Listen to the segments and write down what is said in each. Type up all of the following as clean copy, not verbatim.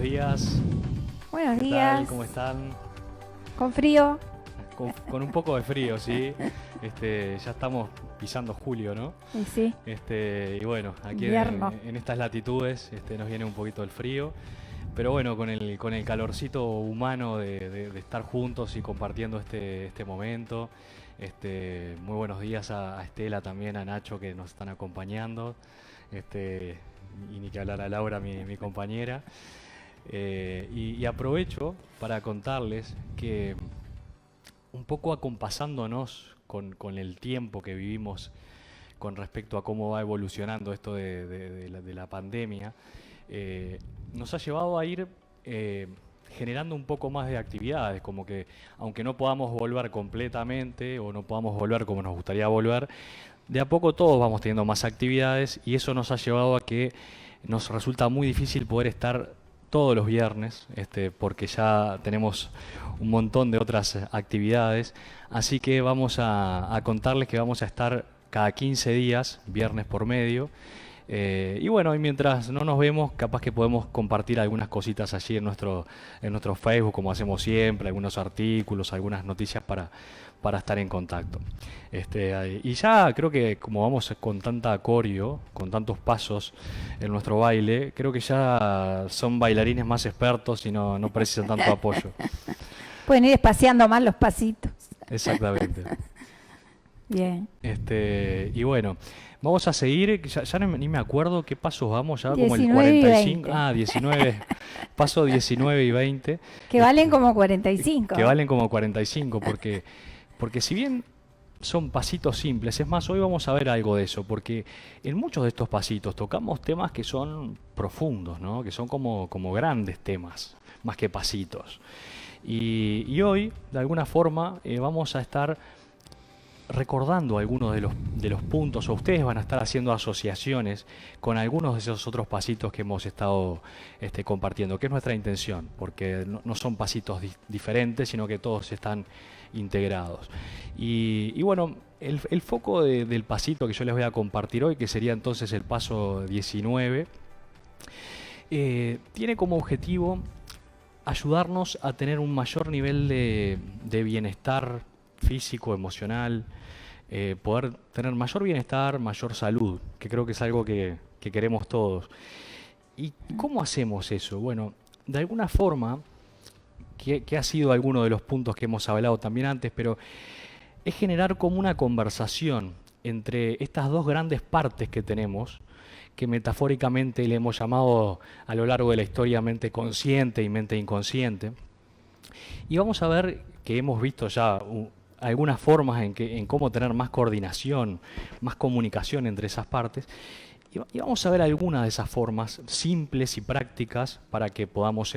días. Buenos ¿Qué tal? días. ¿Cómo están? Con frío. Con un poco de frío, sí. Ya estamos pisando julio, ¿no? Y sí, Y bueno, aquí invierno. en estas latitudes nos viene un poquito el frío. Pero bueno, con el calorcito humano de estar juntos y compartiendo este momento. Muy buenos días a Estela también, a Nacho que nos están acompañando. Este, y ni que hablar a Laura, mi compañera. Y aprovecho para contarles que un poco acompasándonos con el tiempo que vivimos con respecto a cómo va evolucionando esto de la pandemia, nos ha llevado a ir generando un poco más de actividades, como que aunque no podamos volver completamente o no podamos volver como nos gustaría volver, de a poco todos vamos teniendo más actividades y eso nos ha llevado a que nos resulta muy difícil poder estar todos los viernes, porque ya tenemos un montón de otras actividades, así que vamos a contarles que vamos a estar cada 15 días, viernes por medio. Y bueno, y mientras no nos vemos, capaz que podemos compartir algunas cositas allí en nuestro Facebook, como hacemos siempre, algunos artículos, algunas noticias para estar en contacto. Y ya creo que como vamos con tanta coreo, con tantos pasos en nuestro baile, creo que ya son bailarines más expertos y no precisan tanto apoyo. Pueden ir espaciando más los pasitos. Exactamente. Bien. Y bueno, vamos a seguir, que ya ni me acuerdo qué pasos vamos, ya como el 19 y 45, 20. 19, paso 19 y 20, Que valen como 45. que valen como 45, porque si bien son pasitos simples, es más, hoy vamos a ver algo de eso, porque en muchos de estos pasitos tocamos temas que son profundos, ¿no? Que son como grandes temas, más que pasitos. Y hoy, de alguna forma, vamos a estar recordando algunos de los puntos, o ustedes van a estar haciendo asociaciones con algunos de esos otros pasitos que hemos estado compartiendo, que es nuestra intención, porque no son pasitos diferentes, sino que todos están integrados. Y bueno, el foco del pasito que yo les voy a compartir hoy, que sería entonces el paso 19, tiene como objetivo ayudarnos a tener un mayor nivel de bienestar físico, emocional, poder tener mayor bienestar, mayor salud, que creo que es algo que queremos todos. ¿Y cómo hacemos eso? Bueno, de alguna forma, que ha sido alguno de los puntos que hemos hablado también antes, pero es generar como una conversación entre estas dos grandes partes que tenemos, que metafóricamente le hemos llamado a lo largo de la historia mente consciente y mente inconsciente. Y vamos a ver que hemos visto ya algunas formas en cómo tener más coordinación, más comunicación entre esas partes. Y vamos a ver algunas de esas formas simples y prácticas para que podamos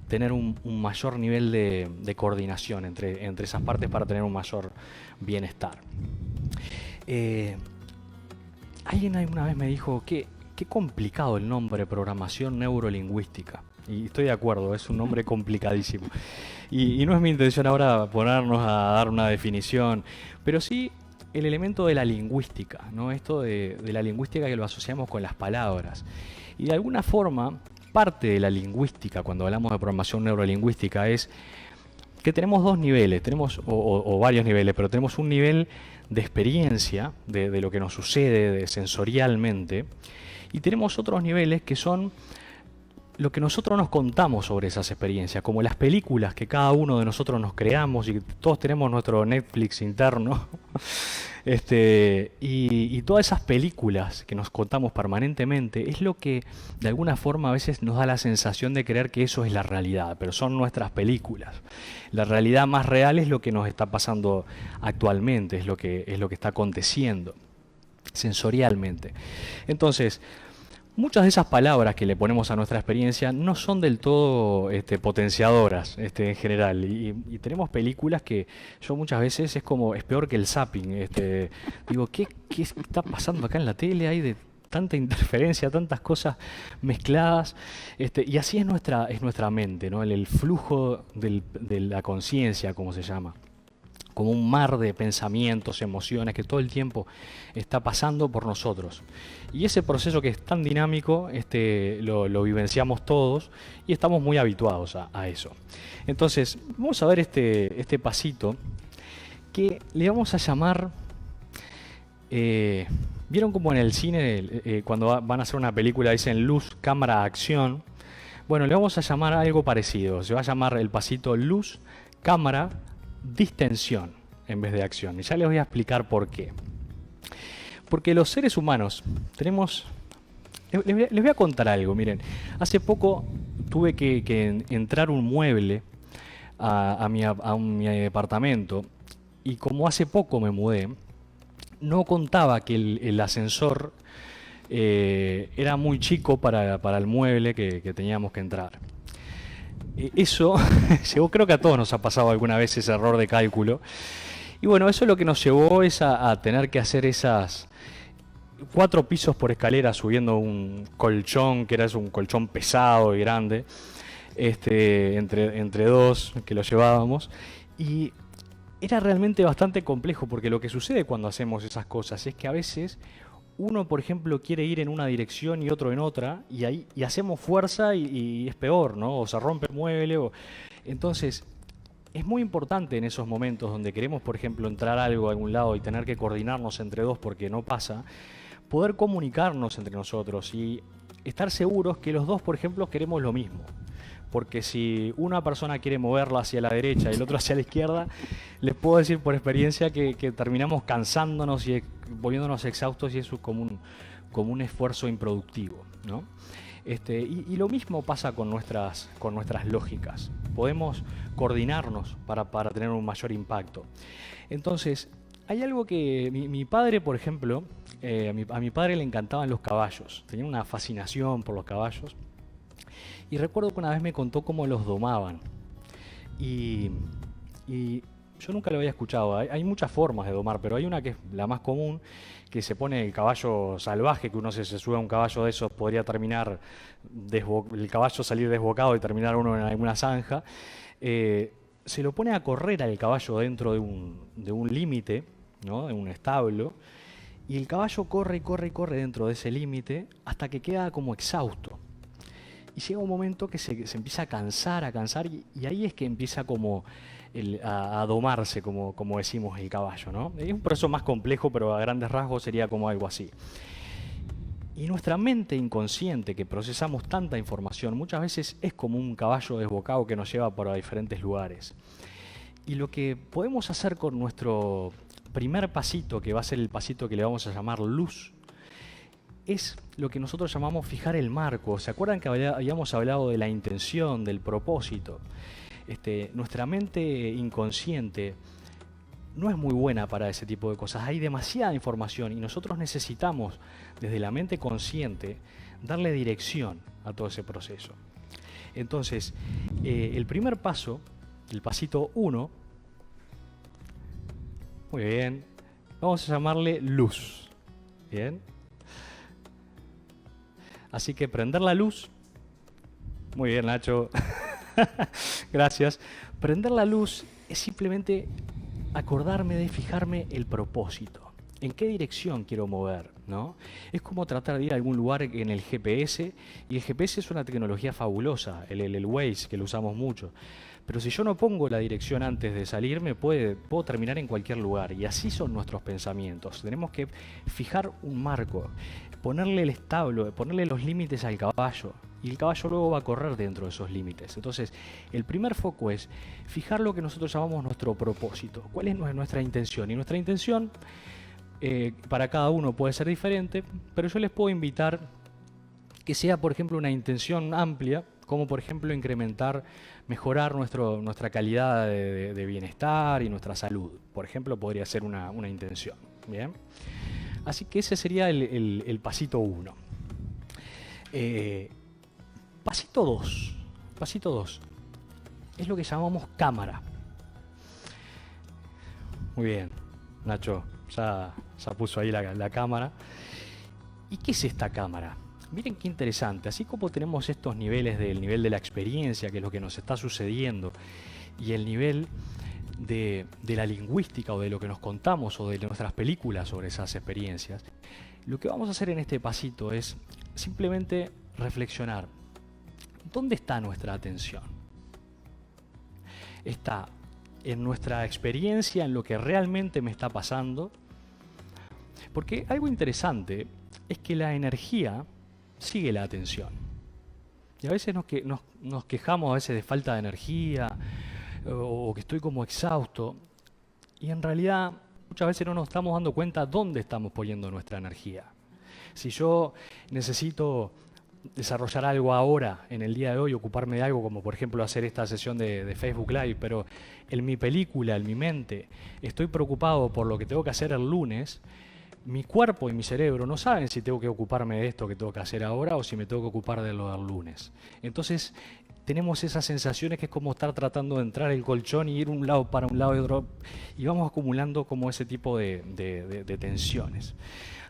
tener un mayor nivel de coordinación entre esas partes para tener un mayor bienestar. Alguien alguna vez me dijo qué complicado el nombre programación neurolingüística. Y estoy de acuerdo, es un nombre complicadísimo. Y no es mi intención ahora ponernos a dar una definición, pero sí el elemento de la lingüística, ¿no? Esto de la lingüística que lo asociamos con las palabras. Y de alguna forma, parte de la lingüística, cuando hablamos de programación neurolingüística, es que tenemos dos niveles, o varios niveles, pero tenemos un nivel de experiencia de lo que nos sucede sensorialmente, y tenemos otros niveles que son lo que nosotros nos contamos sobre esas experiencias, como las películas que cada uno de nosotros nos creamos y que todos tenemos nuestro Netflix interno. Y todas esas películas que nos contamos permanentemente es lo que de alguna forma a veces nos da la sensación de creer que eso es la realidad, pero son nuestras películas. La realidad más real es lo que nos está pasando actualmente, es lo que está aconteciendo sensorialmente. Entonces, muchas de esas palabras que le ponemos a nuestra experiencia no son del todo potenciadoras en general. Y tenemos películas que yo muchas veces es peor que el zapping. Digo, ¿qué está pasando acá en la tele? Hay de tanta interferencia, tantas cosas mezcladas. Y así es nuestra mente, ¿no? El flujo de la conciencia, como se llama. como un mar de pensamientos, emociones que todo el tiempo está pasando por nosotros. Y ese proceso que es tan dinámico, lo vivenciamos todos y estamos muy habituados a eso. Entonces, vamos a ver este pasito que le vamos a llamar... ¿vieron como en el cine, cuando van a hacer una película, dicen luz, cámara, acción? Bueno, le vamos a llamar algo parecido. Se va a llamar el pasito luz, cámara, distensión en vez de acción. Y ya les voy a explicar por qué. Porque los seres humanos tenemos... Les voy a contar algo, miren. Hace poco tuve que entrar un mueble a mi departamento. Y como hace poco me mudé, no contaba que el ascensor era muy chico para el mueble que teníamos que entrar. Eso, yo creo que a todos nos ha pasado alguna vez ese error de cálculo. Y bueno, eso lo que nos llevó es a tener que hacer esas 4 pisos por escalera subiendo un colchón, que era un colchón pesado y grande, entre 2 que lo llevábamos. Y era realmente bastante complejo, porque lo que sucede cuando hacemos esas cosas es que a veces uno, por ejemplo, quiere ir en una dirección y otro en otra, y hacemos fuerza y es peor, ¿no? O se rompe el mueble. Entonces, es muy importante en esos momentos donde queremos, por ejemplo, entrar algo a algún lado y tener que coordinarnos entre 2 porque no pasa, poder comunicarnos entre nosotros y estar seguros que los 2, por ejemplo, queremos lo mismo. Porque si una persona quiere moverla hacia la derecha y el otro hacia la izquierda, les puedo decir por experiencia que terminamos cansándonos y volviéndonos exhaustos, y eso es como un esfuerzo improductivo, ¿no? Y lo mismo pasa con nuestras lógicas. Podemos coordinarnos para tener un mayor impacto. Entonces, hay algo que mi padre, por ejemplo, a mi padre le encantaban los caballos. Tenía una fascinación por los caballos. Y recuerdo que una vez me contó cómo los domaban. Y yo nunca lo había escuchado. Hay muchas formas de domar, pero hay una que es la más común, que se pone el caballo salvaje, que uno se sube a un caballo de esos, podría terminar, el caballo salir desbocado y terminar uno en alguna zanja. Se lo pone a correr al caballo dentro de un límite, ¿no? De un establo. Y el caballo corre y corre y corre dentro de ese límite hasta que queda como exhausto. Y llega un momento que se empieza a cansar, y ahí es que empieza como a domarse, como decimos, el caballo, ¿no? Es un proceso más complejo, pero a grandes rasgos sería como algo así. Y nuestra mente inconsciente, que procesamos tanta información, muchas veces es como un caballo desbocado que nos lleva por diferentes lugares. Y lo que podemos hacer con nuestro primer pasito, que va a ser el pasito que le vamos a llamar luz, es lo que nosotros llamamos fijar el marco. ¿Se acuerdan que habíamos hablado de la intención, del propósito? Nuestra mente inconsciente no es muy buena para ese tipo de cosas. Hay demasiada información y nosotros necesitamos, desde la mente consciente, darle dirección a todo ese proceso. Entonces, el primer paso, el pasito 1, muy bien, vamos a llamarle luz. Bien. Así que prender la luz. Muy bien, Nacho. Gracias. Prender la luz es simplemente acordarme de fijarme el propósito. ¿En qué dirección quiero mover? ¿No? Es como tratar de ir a algún lugar en el GPS, y el GPS es una tecnología fabulosa, el Waze, que lo usamos mucho. Pero si yo no pongo la dirección antes de salirme, puedo terminar en cualquier lugar. Y así son nuestros pensamientos. Tenemos que fijar un marco, ponerle el establo, ponerle los límites al caballo. Y el caballo luego va a correr dentro de esos límites. Entonces, el primer foco es fijar lo que nosotros llamamos nuestro propósito. ¿Cuál es nuestra intención? Y nuestra intención, para cada uno puede ser diferente, pero yo les puedo invitar que sea, por ejemplo, una intención amplia, como por ejemplo mejorar nuestra calidad de bienestar y nuestra salud. Por ejemplo, podría ser una intención. ¿Bien? Así que ese sería el pasito 1. Pasito 2. Pasito 2. Es lo que llamamos cámara. Muy bien, Nacho, ya puso ahí la cámara. ¿Y qué es esta cámara? Miren qué interesante. Así como tenemos estos niveles del nivel de la experiencia, que es lo que nos está sucediendo, y el nivel de la lingüística o de lo que nos contamos o de nuestras películas sobre esas experiencias, lo que vamos a hacer en este pasito es simplemente reflexionar. ¿Dónde está nuestra atención? ¿Está en nuestra experiencia, en lo que realmente me está pasando? Porque algo interesante es que la energía sigue la atención. Y a veces nos quejamos a veces de falta de energía o que estoy como exhausto. Y en realidad muchas veces no nos estamos dando cuenta dónde estamos poniendo nuestra energía. Si yo necesito desarrollar algo ahora, en el día de hoy, ocuparme de algo, como por ejemplo hacer esta sesión de Facebook Live, pero en mi película, en mi mente, estoy preocupado por lo que tengo que hacer el lunes, mi cuerpo y mi cerebro no saben si tengo que ocuparme de esto que tengo que hacer ahora o si me tengo que ocupar de lo del lunes. Entonces tenemos esas sensaciones que es como estar tratando de entrar el colchón y ir un lado para un lado y otro, y vamos acumulando como ese tipo de tensiones.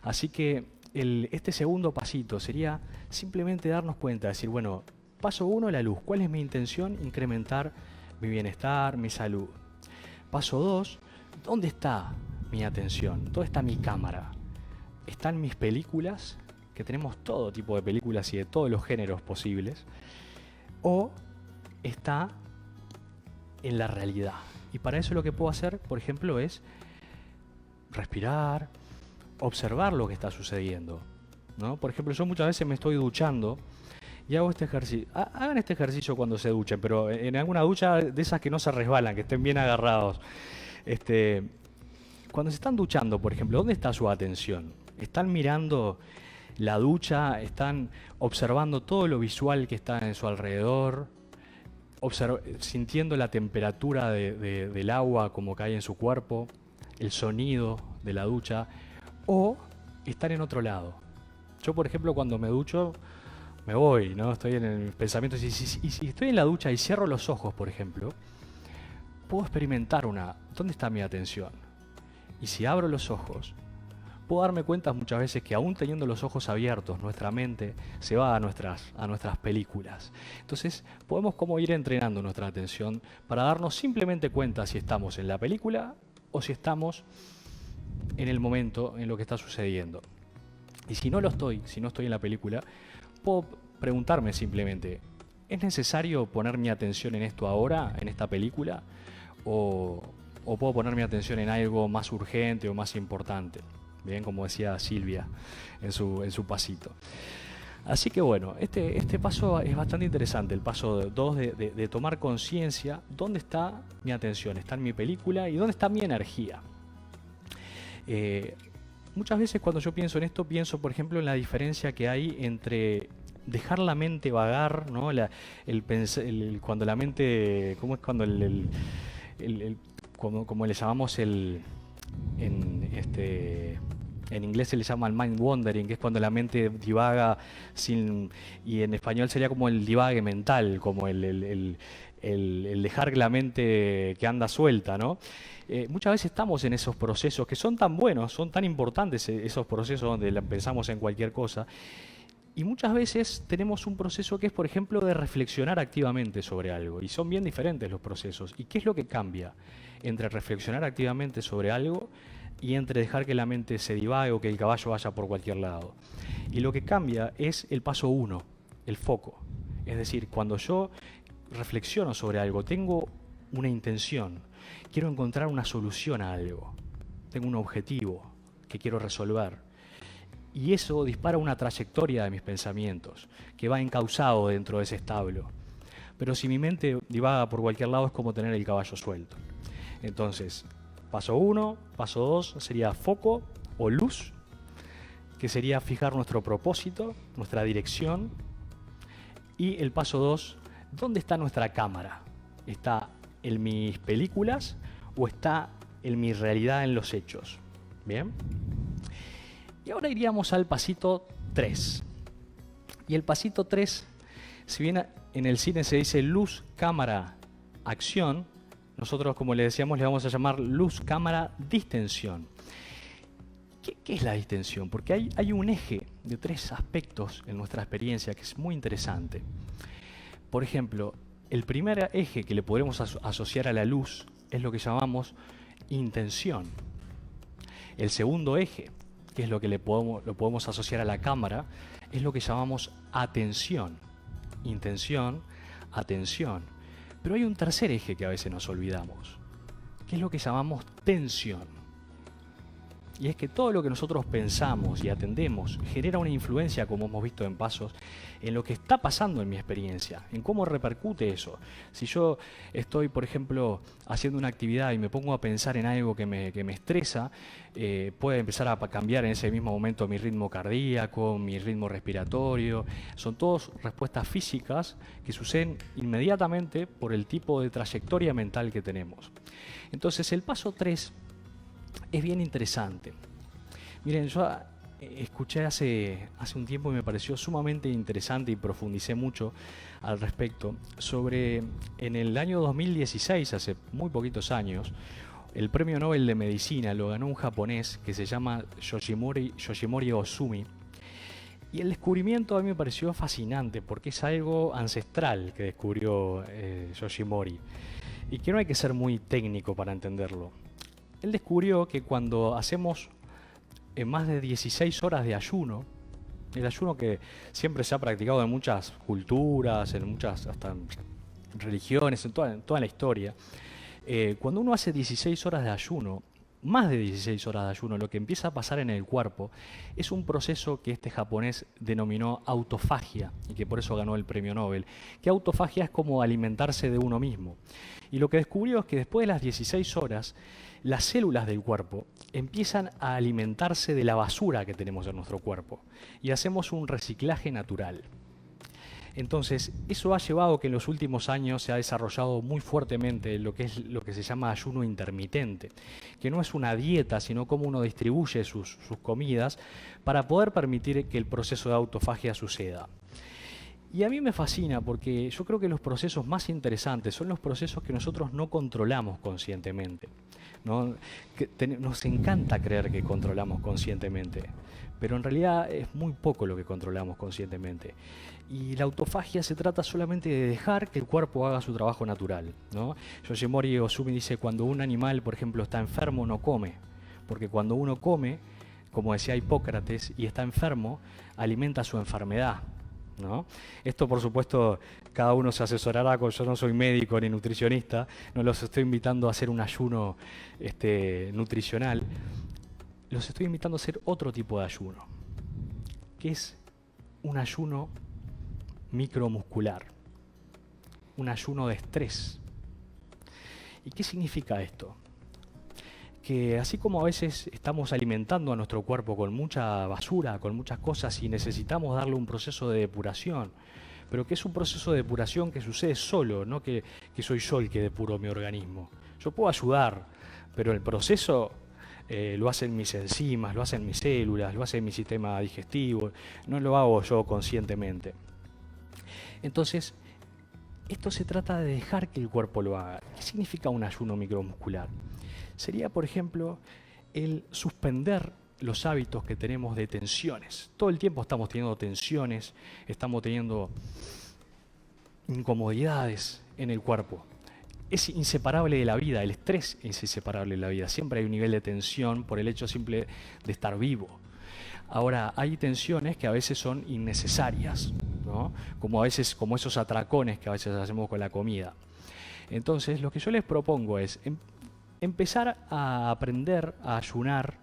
Así que este segundo pasito sería simplemente darnos cuenta, decir, bueno, paso 1, la luz. ¿Cuál es mi intención? Incrementar mi bienestar, mi salud. Paso 2, ¿dónde está mi atención? ¿Dónde está mi cámara? ¿Están mis películas? Que tenemos todo tipo de películas y de todos los géneros posibles. ¿O está en la realidad? Y para eso lo que puedo hacer, por ejemplo, es respirar, observar lo que está sucediendo, ¿no? Por ejemplo, yo muchas veces me estoy duchando y hago este ejercicio. Hagan este ejercicio cuando se duchen, pero en alguna ducha de esas que no se resbalan, que estén bien agarrados. Cuando se están duchando, por ejemplo, ¿dónde está su atención? ¿Están mirando la ducha? ¿Están observando todo lo visual que está en su alrededor? Sintiendo la temperatura del agua como cae en su cuerpo, el sonido de la ducha, o están en otro lado. Yo, por ejemplo, cuando me ducho, me voy, ¿no? Estoy en el pensamiento. Y si estoy en la ducha y cierro los ojos, por ejemplo, puedo experimentar ¿dónde está mi atención? Y si abro los ojos, puedo darme cuenta muchas veces que aún teniendo los ojos abiertos, nuestra mente se va a nuestras películas. Entonces, podemos como ir entrenando nuestra atención para darnos simplemente cuenta si estamos en la película o si estamos en el momento, en lo que está sucediendo. Y si no estoy en la película, puedo preguntarme simplemente, ¿es necesario poner mi atención en esto ahora, en esta película? ¿O puedo poner mi atención en algo más urgente o más importante? Bien, como decía Silvia en su pasito. Así que bueno, este paso es bastante interesante, el paso 2 de tomar conciencia, ¿dónde está mi atención? ¿Está en mi película? ¿Y dónde está mi energía? Muchas veces cuando yo pienso en esto, pienso por ejemplo en la diferencia que hay entre dejar la mente vagar, ¿no? Cuando la mente, ¿cómo es cuando como le llamamos en inglés se le llama el mind wandering, que es cuando la mente divaga y en español sería como el divague mental, como el dejar la mente que anda suelta, ¿no? Muchas veces estamos en esos procesos que son tan buenos, son tan importantes esos procesos donde pensamos en cualquier cosa. Y muchas veces tenemos un proceso que es, por ejemplo, de reflexionar activamente sobre algo. Y son bien diferentes los procesos. ¿Y qué es lo que cambia entre reflexionar activamente sobre algo y entre dejar que la mente se divague o que el caballo vaya por cualquier lado? Y lo que cambia es el paso 1, el foco. Es decir, cuando yo reflexiono sobre algo, tengo una intención, quiero encontrar una solución a algo, tengo un objetivo que quiero resolver. Y eso dispara una trayectoria de mis pensamientos, que va encauzado dentro de ese establo. Pero si mi mente divaga por cualquier lado, es como tener el caballo suelto. Entonces, paso 1, paso 2 sería foco o luz, que sería fijar nuestro propósito, nuestra dirección. Y el paso 2, ¿dónde está nuestra cámara? ¿Está en mis películas o está en mi realidad, en los hechos? ¿Bien? Y ahora iríamos al pasito 3. Y el pasito 3, si bien en el cine se dice luz, cámara, acción, nosotros, como le decíamos, le vamos a llamar luz, cámara, distensión. ¿Qué es la distensión? Porque hay un eje de 3 aspectos en nuestra experiencia que es muy interesante. Por ejemplo, el primer eje que le podremos asociar a la luz es lo que llamamos intención. El segundo eje, que es lo que lo podemos asociar a la cámara, es lo que llamamos atención. Intención, atención. Pero hay un tercer eje que a veces nos olvidamos, que es lo que llamamos tensión. Y es que todo lo que nosotros pensamos y atendemos genera una influencia, como hemos visto en pasos, en lo que está pasando en mi experiencia, en cómo repercute eso. Si yo estoy, por ejemplo, haciendo una actividad y me pongo a pensar en algo que me estresa, puede empezar a cambiar en ese mismo momento mi ritmo cardíaco, mi ritmo respiratorio. Son todas respuestas físicas que suceden inmediatamente por el tipo de trayectoria mental que tenemos. Entonces, el paso 3 es bien interesante. Miren, yo escuché hace un tiempo y me pareció sumamente interesante y profundicé mucho al respecto sobre, en el año 2016, hace muy poquitos años, el premio Nobel de Medicina lo ganó un japonés que se llama Yoshinori Ohsumi. Y el descubrimiento a mí me pareció fascinante porque es algo ancestral que descubrió Yoshimori y que no hay que ser muy técnico para entenderlo. Él descubrió que cuando hacemos más de 16 horas de ayuno, el ayuno que siempre se ha practicado en muchas culturas, en muchas hasta religiones, en toda la historia, cuando uno hace 16 horas de ayuno, más de 16 horas de ayuno, lo que empieza a pasar en el cuerpo es un proceso que este japonés denominó autofagia y que por eso ganó el premio Nobel. Que autofagia es como alimentarse de uno mismo. Y lo que descubrió es que después de las 16 horas, las células del cuerpo empiezan a alimentarse de la basura que tenemos en nuestro cuerpo y hacemos un reciclaje natural. Entonces, eso ha llevado a que en los últimos años se ha desarrollado muy fuertemente lo que se llama ayuno intermitente, que no es una dieta, sino cómo uno distribuye sus comidas para poder permitir que el proceso de autofagia suceda. Y a mí me fascina porque yo creo que los procesos más interesantes son los procesos que nosotros no controlamos conscientemente, ¿no? Nos encanta creer que controlamos conscientemente, pero en realidad es muy poco lo que controlamos conscientemente. Y la autofagia se trata solamente de dejar que el cuerpo haga su trabajo natural, ¿no? Yoshinori Ohsumi dice, cuando un animal, por ejemplo, está enfermo, no come, porque cuando uno come, como decía Hipócrates, y está enfermo, alimenta su enfermedad, ¿no? Esto, por supuesto, cada uno se asesorará, yo no soy médico ni nutricionista, no los estoy invitando a hacer un ayuno nutricional, los estoy invitando a hacer otro tipo de ayuno, que es un ayuno micromuscular, un ayuno de estrés. ¿Y qué significa esto? Que así como a veces estamos alimentando a nuestro cuerpo con mucha basura, con muchas cosas y necesitamos darle un proceso de depuración, pero que es un proceso de depuración que sucede solo, no que soy yo el que depuro mi organismo. Yo puedo ayudar, pero el proceso lo hacen mis enzimas, lo hacen mis células, lo hace mi sistema digestivo, no lo hago yo conscientemente. Entonces, esto se trata de dejar que el cuerpo lo haga. ¿Qué significa un ayuno micromuscular? Sería, por ejemplo, el suspender los hábitos que tenemos de tensiones. Todo el tiempo estamos teniendo tensiones, estamos teniendo incomodidades en el cuerpo. Es inseparable de la vida, el estrés es inseparable de la vida. Siempre hay un nivel de tensión por el hecho simple de estar vivo. Ahora, hay tensiones que a veces son innecesarias, ¿no? Como esos atracones que a veces hacemos con la comida. Entonces, lo que yo les propongo es empezar a aprender a ayunar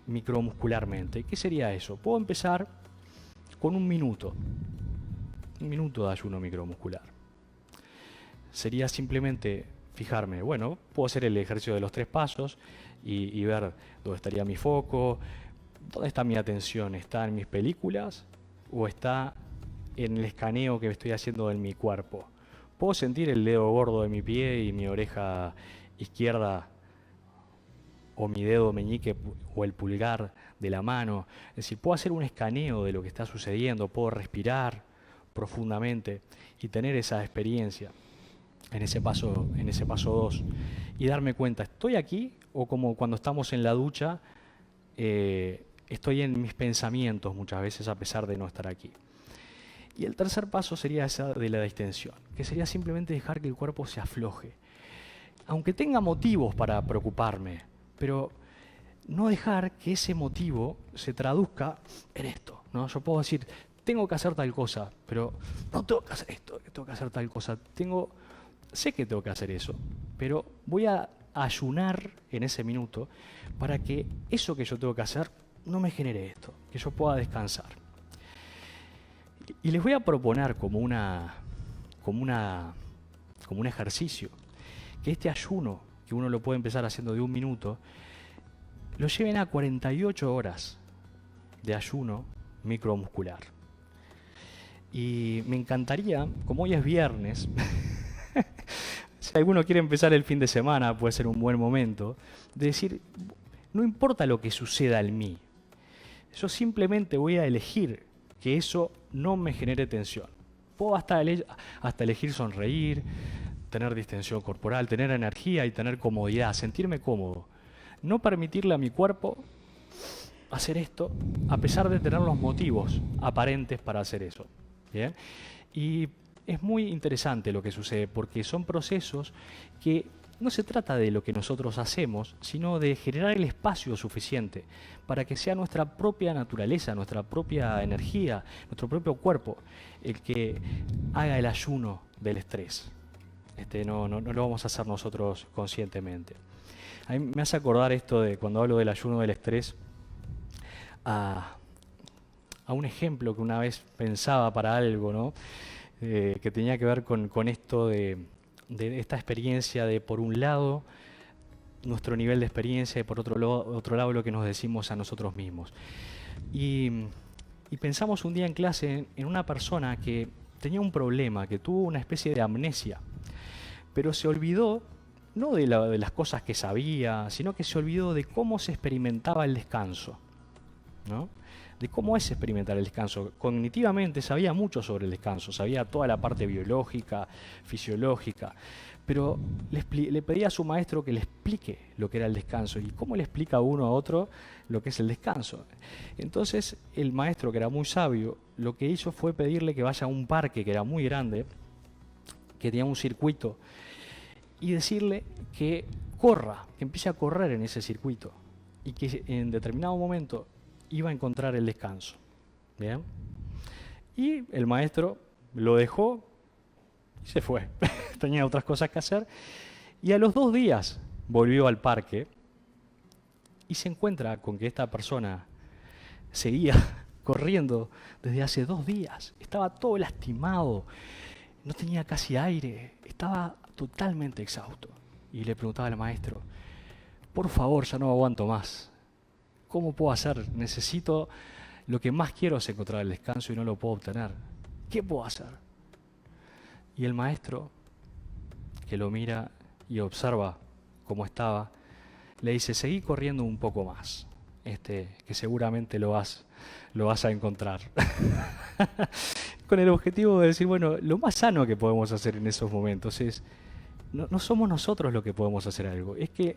micromuscularmente. ¿Qué sería eso? Puedo empezar con un minuto de ayuno micromuscular. Sería simplemente fijarme, bueno, puedo hacer el ejercicio de los 3 pasos y ver dónde estaría mi foco, dónde está mi atención, ¿está en mis películas o está en el escaneo que estoy haciendo de mi cuerpo? Puedo sentir el dedo gordo de mi pie y mi oreja izquierda o mi dedo meñique o el pulgar de la mano. Es decir, puedo hacer un escaneo de lo que está sucediendo, puedo respirar profundamente y tener esa experiencia en ese paso 2 y darme cuenta, ¿estoy aquí? O como cuando estamos en la ducha, estoy en mis pensamientos muchas veces a pesar de no estar aquí. Y el tercer paso sería esa de la distensión, que sería simplemente dejar que el cuerpo se afloje. aunque tenga motivos para preocuparme, pero no dejar que ese motivo se traduzca en esto, ¿no? Yo puedo decir, tengo que hacer tal cosa, pero no tengo que hacer esto, tengo que hacer tal cosa. Sé que tengo que hacer eso, pero voy a ayunar en ese minuto para que eso que yo tengo que hacer no me genere esto, que yo pueda descansar. Y les voy a proponer como un ejercicio, que este ayuno, que uno lo puede empezar haciendo de 1 minuto, lo lleven a 48 horas de ayuno micromuscular. Y me encantaría, como hoy es viernes, si alguno quiere empezar el fin de semana, puede ser un buen momento, de decir, no importa lo que suceda en mí, yo simplemente voy a elegir que eso no me genere tensión. Puedo hasta elegir sonreír, tener distensión corporal, tener energía y tener comodidad, sentirme cómodo. No permitirle a mi cuerpo hacer esto, a pesar de tener los motivos aparentes para hacer eso. ¿Bien? Y es muy interesante lo que sucede, porque son procesos que no se trata de lo que nosotros hacemos, sino de generar el espacio suficiente para que sea nuestra propia naturaleza, nuestra propia energía, nuestro propio cuerpo, el que haga el ayuno del estrés. No lo vamos a hacer nosotros conscientemente. A mí me hace acordar esto de cuando hablo del ayuno del estrés a un ejemplo que una vez pensaba para algo, ¿no? Que tenía que ver con esto de esta experiencia de, por un lado, nuestro nivel de experiencia y por otro lado lo que nos decimos a nosotros mismos. Y pensamos un día en clase en una persona que tenía un problema, que tuvo una especie de amnesia, pero se olvidó no de las cosas que sabía, sino que se olvidó de cómo se experimentaba el descanso, ¿no? De cómo es experimentar el descanso. Cognitivamente sabía mucho sobre el descanso, sabía toda la parte biológica, fisiológica, pero le pedía a su maestro que le explique lo que era el descanso y cómo le explica uno a otro lo que es el descanso. Entonces el maestro, que era muy sabio, lo que hizo fue pedirle que vaya a un parque que era muy grande, que tenía un circuito, y decirle que corra, que empiece a correr en ese circuito y que en determinado momento iba a encontrar el descanso. ¿Bien? Y el maestro lo dejó y se fue. Tenía otras cosas que hacer. Y a los 2 días volvió al parque y se encuentra con que esta persona seguía corriendo desde hace 2 días. Estaba todo lastimado, no tenía casi aire, estaba totalmente exhausto. Y le preguntaba al maestro, por favor, ya no aguanto más. ¿Cómo puedo hacer? Necesito, lo que más quiero es encontrar el descanso y no lo puedo obtener. ¿Qué puedo hacer? Y el maestro, que lo mira y observa cómo estaba, le dice, seguí corriendo un poco más, que seguramente lo vas a encontrar. Con el objetivo de decir, bueno, lo más sano que podemos hacer en esos momentos es, no somos nosotros los que podemos hacer algo, es que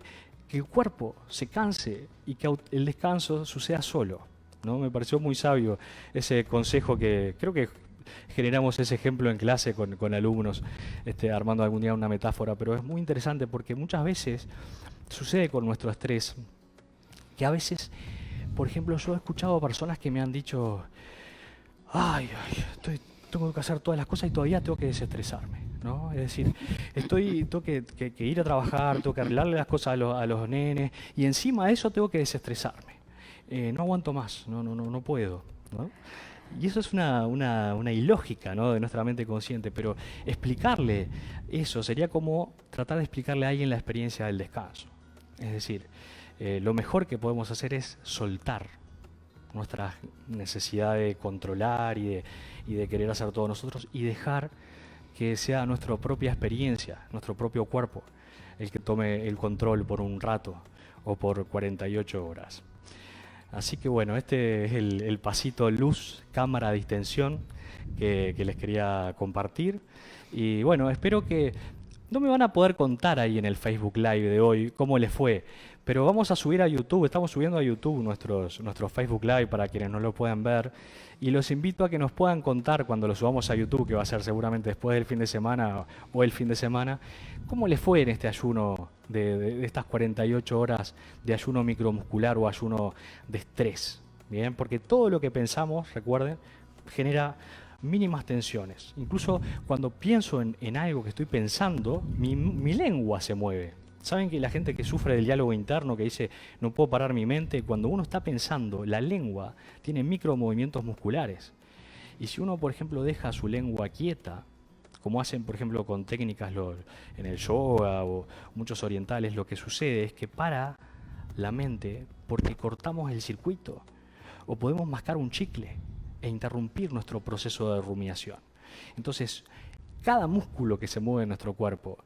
el cuerpo se canse y que el descanso suceda solo, ¿no? Me pareció muy sabio ese consejo, que creo que generamos ese ejemplo en clase con alumnos, armando algún día una metáfora, pero es muy interesante porque muchas veces sucede con nuestro estrés, que a veces, por ejemplo, yo he escuchado a personas que me han dicho, tengo que hacer todas las cosas y todavía tengo que desestresarme, ¿no? Es decir, tengo que ir a trabajar, tengo que arreglarle las cosas a los nenes y encima de eso tengo que desestresarme. No aguanto más, no puedo, ¿no? Y eso es una ilógica, ¿no?, de nuestra mente consciente, pero explicarle eso sería como tratar de explicarle a alguien la experiencia del descanso. Es decir, lo mejor que podemos hacer es soltar nuestra necesidad de controlar y de querer hacer todo nosotros y dejar que sea nuestra propia experiencia, nuestro propio cuerpo, el que tome el control por un rato o por 48 horas. Así que bueno, este es el pasito luz, cámara, distensión que les quería compartir. Y bueno, espero que no me van a poder contar ahí en el Facebook Live de hoy cómo les fue, pero vamos a subir a YouTube, estamos subiendo a YouTube nuestros Facebook Live para quienes no lo puedan ver, y los invito a que nos puedan contar cuando lo subamos a YouTube, que va a ser seguramente después del fin de semana o el fin de semana, cómo les fue en este ayuno de estas 48 horas de ayuno micromuscular o ayuno de estrés. Bien, porque todo lo que pensamos, recuerden, genera mínimas tensiones. Incluso cuando pienso en algo que estoy pensando, mi lengua se mueve. ¿Saben que la gente que sufre del diálogo interno, que dice no puedo parar mi mente, cuando uno está pensando, la lengua tiene micromovimientos musculares? Y si uno, por ejemplo, deja su lengua quieta, como hacen, por ejemplo, con técnicas en el yoga o muchos orientales, lo que sucede es que para la mente porque cortamos el circuito o podemos mascar un chicle e interrumpir nuestro proceso de rumiación. Entonces, cada músculo que se mueve en nuestro cuerpo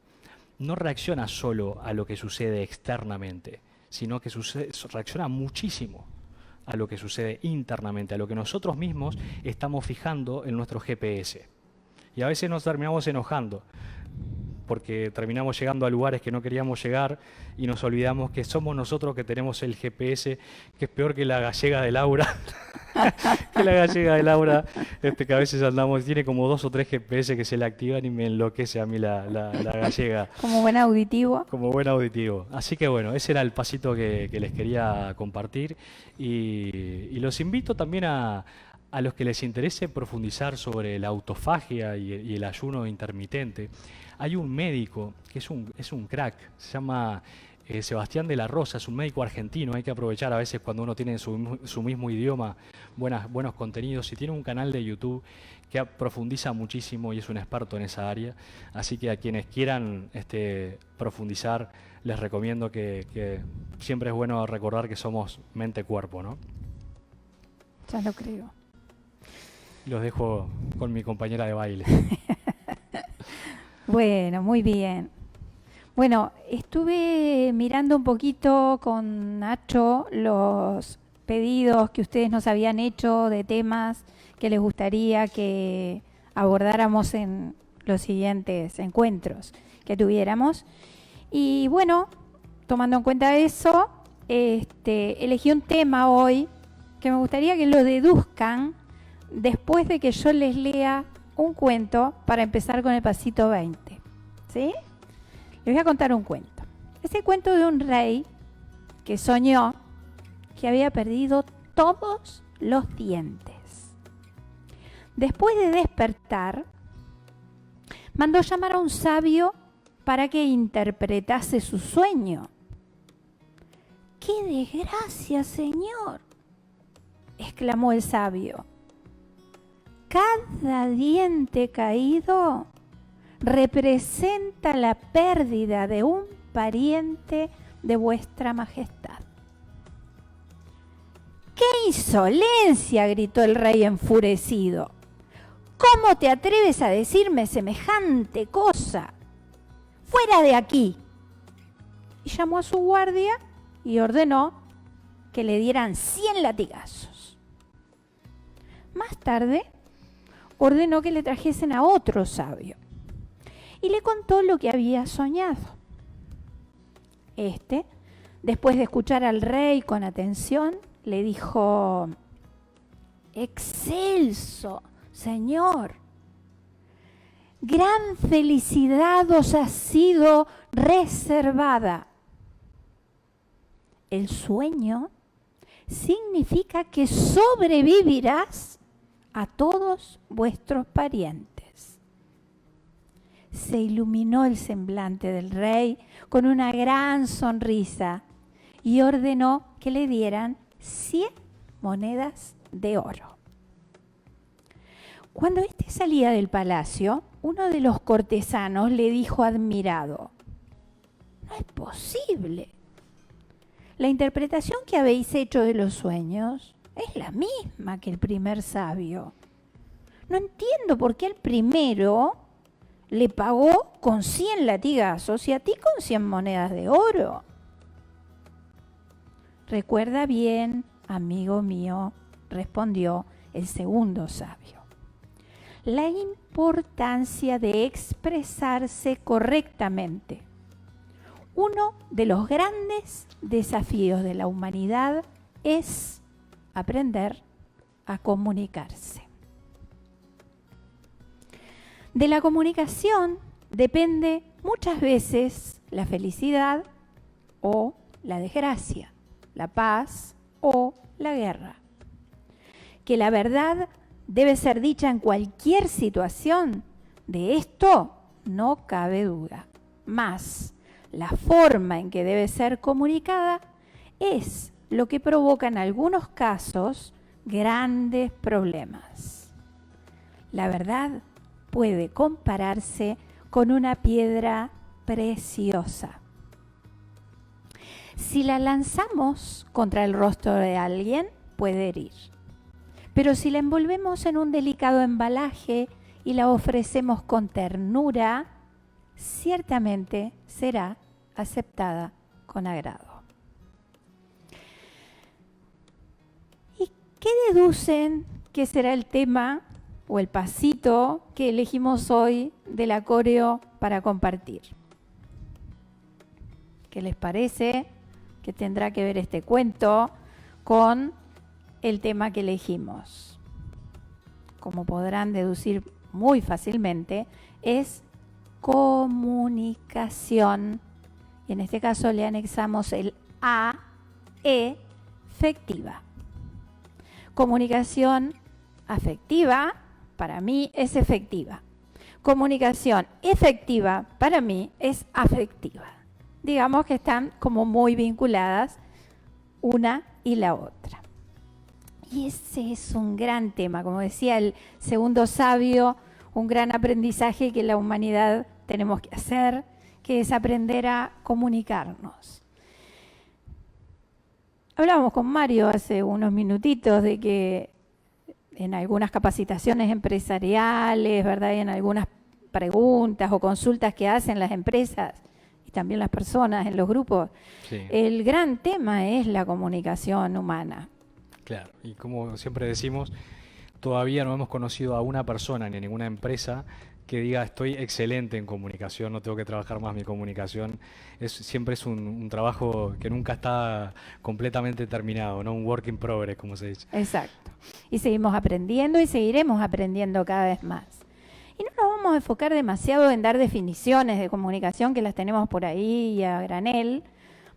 no reacciona solo a lo que sucede externamente, sino que reacciona muchísimo a lo que sucede internamente, a lo que nosotros mismos estamos fijando en nuestro GPS. Y a veces nos terminamos enojando, porque terminamos llegando a lugares que no queríamos llegar y nos olvidamos que somos nosotros que tenemos el GPS, que es peor que la gallega de Laura. Que la gallega de Laura, que a veces andamos, tiene como 2 o 3 GPS que se le activan y me enloquece a mí la gallega. Como buen auditivo. Como buen auditivo. Así que bueno, ese era el pasito que les quería compartir. Y los invito también a los que les interese profundizar sobre la autofagia y el ayuno intermitente. Hay un médico que es un crack, se llama Sebastián de la Rosa, es un médico argentino. Hay que aprovechar a veces cuando uno tiene su mismo idioma, buenos contenidos, y tiene un canal de YouTube que profundiza muchísimo y es un experto en esa área. Así que a quienes quieran profundizar, les recomiendo que siempre es bueno recordar que somos mente-cuerpo, ¿no? Ya lo creo. Los dejo con mi compañera de baile. Bueno, muy bien. Bueno, estuve mirando un poquito con Nacho los pedidos que ustedes nos habían hecho de temas que les gustaría que abordáramos en los siguientes encuentros que tuviéramos. Y bueno, tomando en cuenta eso, elegí un tema hoy que me gustaría que lo deduzcan después de que yo les lea un cuento para empezar con el pasito 20. ¿Sí? Les voy a contar un cuento. Es el cuento de un rey que soñó que había perdido todos los dientes. Después de despertar, mandó llamar a un sabio para que interpretase su sueño. ¡Qué desgracia, señor!, exclamó el sabio. Cada diente caído representa la pérdida de un pariente de vuestra majestad. ¡Qué insolencia!, gritó el rey enfurecido. ¿Cómo te atreves a decirme semejante cosa? ¡Fuera de aquí! Y llamó a su guardia y ordenó que le dieran 100 latigazos. Más tarde, ordenó que le trajesen a otro sabio y le contó lo que había soñado. Después de escuchar al rey con atención, le dijo: «Excelso, señor, gran felicidad os ha sido reservada. El sueño significa que sobrevivirás a todos vuestros parientes». Se iluminó el semblante del rey con una gran sonrisa y ordenó que le dieran 100 monedas de oro. Cuando salía del palacio, uno de los cortesanos le dijo admirado: «No es posible. La interpretación que habéis hecho de los sueños es la misma que el primer sabio. No entiendo por qué al primero le pagó con 100 latigazos y a ti con 100 monedas de oro». «Recuerda bien, amigo mío», respondió el segundo sabio. la importancia de expresarse correctamente. Uno de los grandes desafíos de la humanidad es aprender a comunicarse. De la comunicación depende muchas veces la felicidad o la desgracia, la paz o la guerra. Que la verdad debe ser dicha en cualquier situación, de esto no cabe duda. Más, la forma en que debe ser comunicada es lo que provoca en algunos casos grandes problemas. La verdad puede compararse con una piedra preciosa. Si la lanzamos contra el rostro de alguien, puede herir. Pero si la envolvemos en un delicado embalaje y la ofrecemos con ternura, ciertamente será aceptada con agrado. ¿Y qué deducen que será el tema o el pasito que elegimos hoy del coreo para compartir? ¿Qué les parece que tendrá que ver este cuento con el tema que elegimos? Como podrán deducir muy fácilmente, es comunicación. Y en este caso le anexamos el A, efectiva. Comunicación afectiva, para mí, es efectiva. Comunicación efectiva, para mí, es afectiva. Digamos que están como muy vinculadas una y la otra. Y ese es un gran tema, como decía el segundo sabio, un gran aprendizaje que la humanidad tenemos que hacer, que es aprender a comunicarnos. Hablábamos con Mario hace unos minutitos de que en algunas capacitaciones empresariales, ¿verdad? Y en algunas preguntas o consultas que hacen las empresas y también las personas en los grupos, sí, el gran tema es la comunicación humana. Claro, y como siempre decimos, todavía no hemos conocido a una persona ni a ninguna empresa que diga estoy excelente en comunicación, no tengo que trabajar más mi comunicación. Siempre es un trabajo que nunca está completamente terminado, ¿no? Un work in progress, como se dice. Exacto. Y seguimos aprendiendo y seguiremos aprendiendo cada vez más. Y no nos vamos a enfocar demasiado en dar definiciones de comunicación, que las tenemos por ahí y a granel.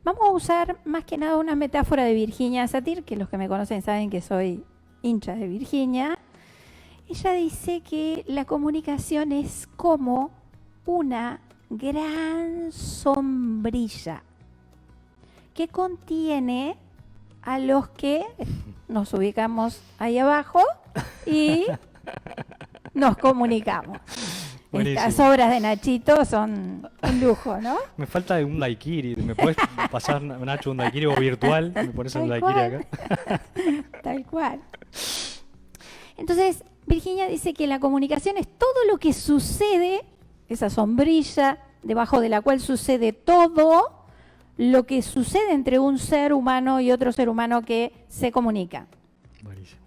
Vamos a usar más que nada una metáfora de Virginia Satir, que los que me conocen saben que soy hincha de Virginia. Ella dice que la comunicación es como una gran sombrilla que contiene a los que nos ubicamos ahí abajo y nos comunicamos. Buenísimo. Estas obras de Nachito son un lujo, ¿no? Me falta un daiquiri. ¿Me puedes pasar, Nacho, un daiquiri o virtual? ¿Me pones un daiquiri acá? Tal cual. Entonces, Virginia dice que la comunicación es todo lo que sucede, esa sombrilla debajo de la cual sucede todo lo que sucede entre un ser humano y otro ser humano que se comunica. Buenísimo.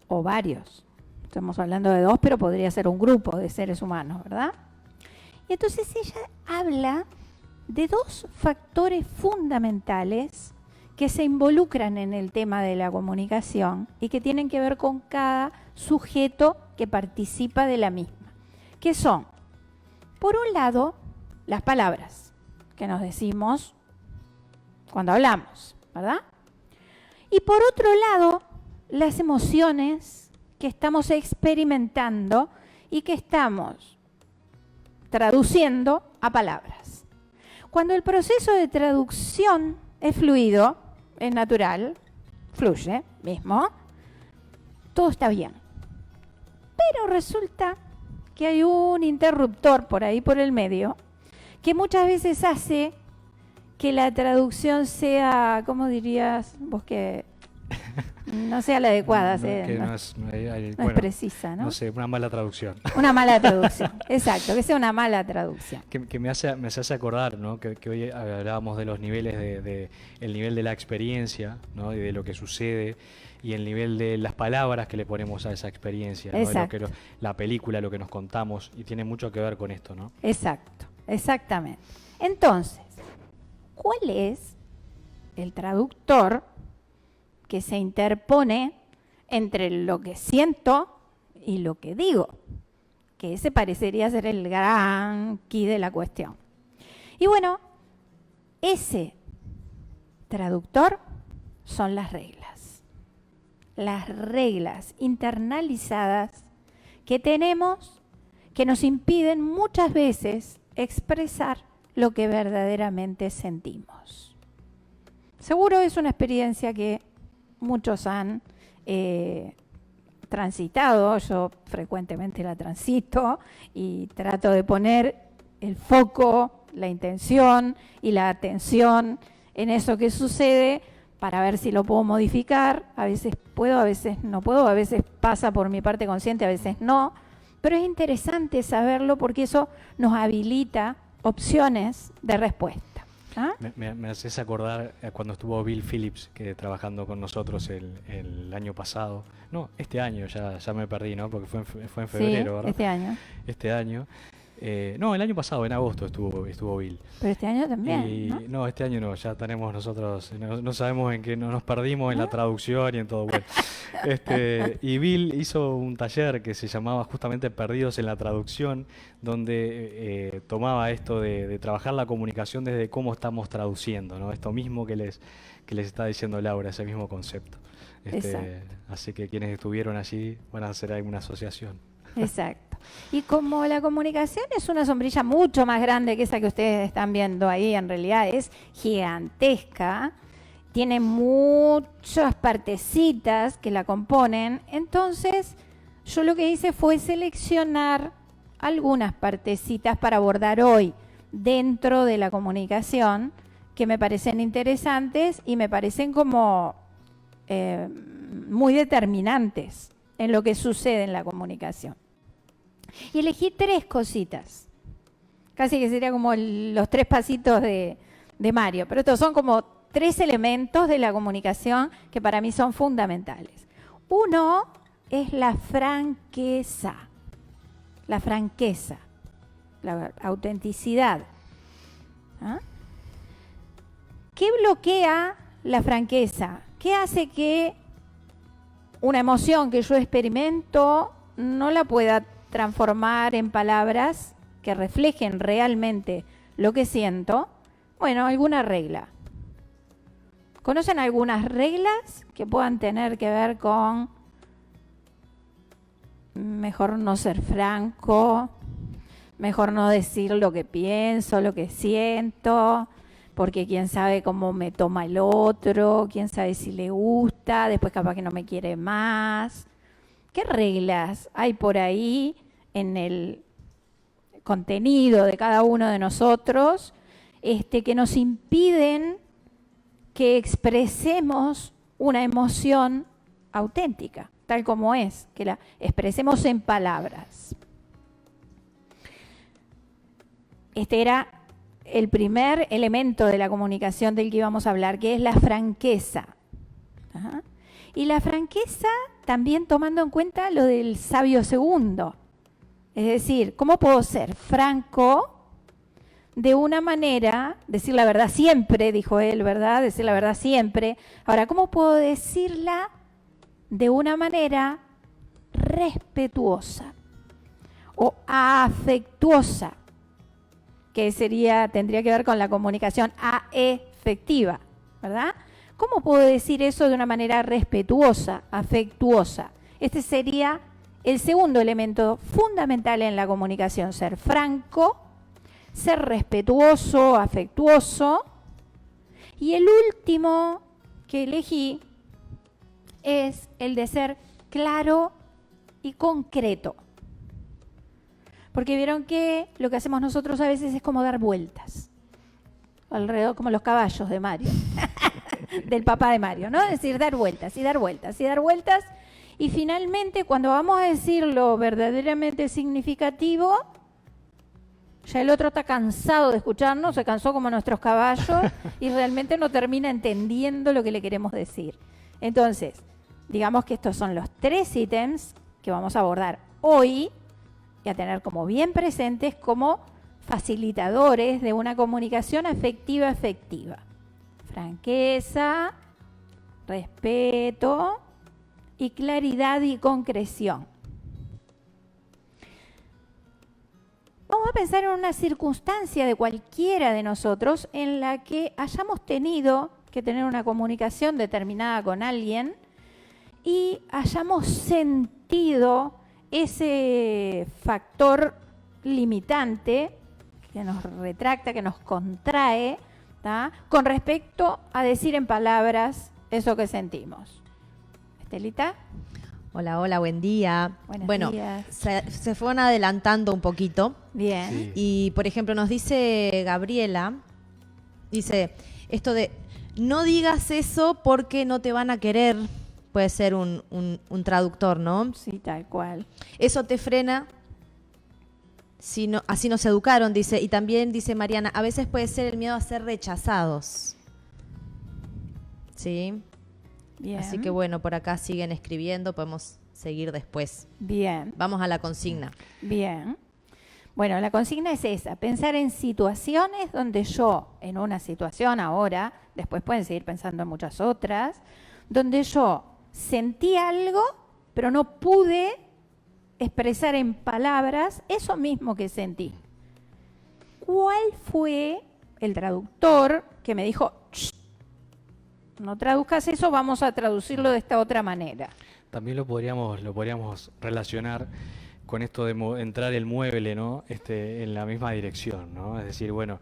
O varios. Estamos hablando de dos, pero podría ser un grupo de seres humanos, ¿verdad? Y entonces ella habla de dos factores fundamentales que se involucran en el tema de la comunicación y que tienen que ver con cada sujeto que participa de la misma. Que son, por un lado, las palabras que nos decimos cuando hablamos, ¿verdad? Y por otro lado, las emociones que estamos experimentando y que estamos traduciendo a palabras. Cuando el proceso de traducción es fluido, es natural, fluye mismo, todo está bien. Pero resulta que hay un interruptor por ahí por el medio que muchas veces hace que la traducción sea, ¿cómo dirías vos que No sea la adecuada, No, que no, no es, no es precisa, ¿no? No sé, una mala traducción. Una mala traducción, exacto, que sea una mala traducción. Que me hace acordar, ¿no? Que hoy hablábamos de los niveles el nivel de la experiencia, ¿no? Y de lo que sucede, y el nivel de las palabras que le ponemos a esa experiencia, ¿no? Exacto. De la película, lo que nos contamos, y tiene mucho que ver con esto, ¿no? Exacto, exactamente. Entonces, ¿cuál es el traductor que se interpone entre lo que siento y lo que digo? Que ese parecería ser el gran quid de la cuestión. Y bueno, ese traductor son las reglas. Las reglas internalizadas que tenemos que nos impiden muchas veces expresar lo que verdaderamente sentimos. Seguro es una experiencia que muchos han transitado, yo frecuentemente la transito y trato de poner el foco, la intención y la atención en eso que sucede para ver si lo puedo modificar. A veces puedo, a veces no puedo, a veces pasa por mi parte consciente, a veces no, pero es interesante saberlo porque eso nos habilita opciones de respuesta. ¿Ah? Me haces acordar cuando estuvo Bill Phillips trabajando con nosotros el año pasado. No, este año, ya me perdí, ¿no? Porque fue en febrero, Sí, ¿verdad? este año. Este año. No, el año pasado, en agosto estuvo Bill. Pero este año también, ¿no? No, este año no, ya tenemos nosotros, no sabemos en qué nos perdimos en la traducción y en todo. Bueno, y Bill hizo un taller que se llamaba justamente Perdidos en la Traducción, donde tomaba esto de trabajar la comunicación desde cómo estamos traduciendo, ¿no? Esto mismo que les está diciendo Laura, ese mismo concepto. Así que quienes estuvieron allí van a hacer alguna asociación. Exacto. Y como la comunicación es una sombrilla mucho más grande que esa que ustedes están viendo ahí, en realidad es gigantesca, tiene muchas partecitas que la componen, entonces yo lo que hice fue seleccionar algunas partecitas para abordar hoy dentro de la comunicación que me parecen interesantes y me parecen como muy determinantes en lo que sucede en la comunicación. Y elegí 3 cositas. Casi que sería como los 3 pasitos de Mario. Pero estos son como 3 elementos de la comunicación que para mí son fundamentales. Uno es la franqueza. La franqueza. La autenticidad. ¿Ah? ¿Qué bloquea la franqueza? ¿Qué hace que una emoción que yo experimento no la pueda transformar en palabras que reflejen realmente lo que siento? Bueno, alguna regla. ¿Conocen algunas reglas que puedan tener que ver con mejor no ser franco, mejor no decir lo que pienso, lo que siento, porque quién sabe cómo me toma el otro, quién sabe si le gusta, después capaz que no me quiere más? ¿Qué reglas hay por ahí en el contenido de cada uno de nosotros que nos impiden que expresemos una emoción auténtica, tal como es, que la expresemos en palabras? Este era el primer elemento de la comunicación del que íbamos a hablar, que es la franqueza. Ajá. Y la franqueza también tomando en cuenta lo del sabio segundo. Es decir, ¿cómo puedo ser franco de una manera, decir la verdad siempre, dijo él, ¿verdad? Decir la verdad siempre. Ahora, ¿cómo puedo decirla de una manera respetuosa o afectuosa? Que tendría que ver con la comunicación afectiva, ¿verdad? ¿Cómo puedo decir eso de una manera respetuosa, afectuosa? Este sería el segundo elemento fundamental en la comunicación: ser franco, ser respetuoso, afectuoso. Y el último que elegí es el de ser claro y concreto. Porque vieron que lo que hacemos nosotros a veces es como dar vueltas alrededor, como los caballos de Mario. del papá de Mario, ¿no? Es decir, dar vueltas y dar vueltas y dar vueltas. Y finalmente, cuando vamos a decir lo verdaderamente significativo, ya el otro está cansado de escucharnos, se cansó como nuestros caballos y realmente no termina entendiendo lo que le queremos decir. Entonces, digamos que estos son los 3 ítems que vamos a abordar hoy y a tener como bien presentes como facilitadores de una comunicación afectiva efectiva. Franqueza, respeto y claridad y concreción. Vamos a pensar en una circunstancia de cualquiera de nosotros en la que hayamos tenido que tener una comunicación determinada con alguien y hayamos sentido ese factor limitante que nos retracta, que nos contrae, ¿tá? Con respecto a decir en palabras eso que sentimos. Estelita. Hola, hola, buen día. Buenos días. Se fueron adelantando un poquito. Bien. Sí. Y, por ejemplo, nos dice Gabriela, dice, esto de, no digas eso porque no te van a querer, puede ser un traductor, ¿no? Sí, tal cual. Eso te frena, si no, así nos educaron, dice. Y también dice Mariana, a veces puede ser el miedo a ser rechazados. ¿Sí? Bien. Así que bueno, por acá siguen escribiendo, podemos seguir después. Bien. Vamos a la consigna. Bien. Bueno, la consigna es esa, pensar en situaciones donde yo, en una situación ahora, después pueden seguir pensando en muchas otras, donde yo sentí algo, pero no pude expresar en palabras eso mismo que sentí. ¿Cuál fue el traductor que me dijo, no traduzcas eso, vamos a traducirlo de esta otra manera? También lo podríamos relacionar con esto de entrar el mueble, ¿no? En la misma dirección, ¿no? Es decir, bueno,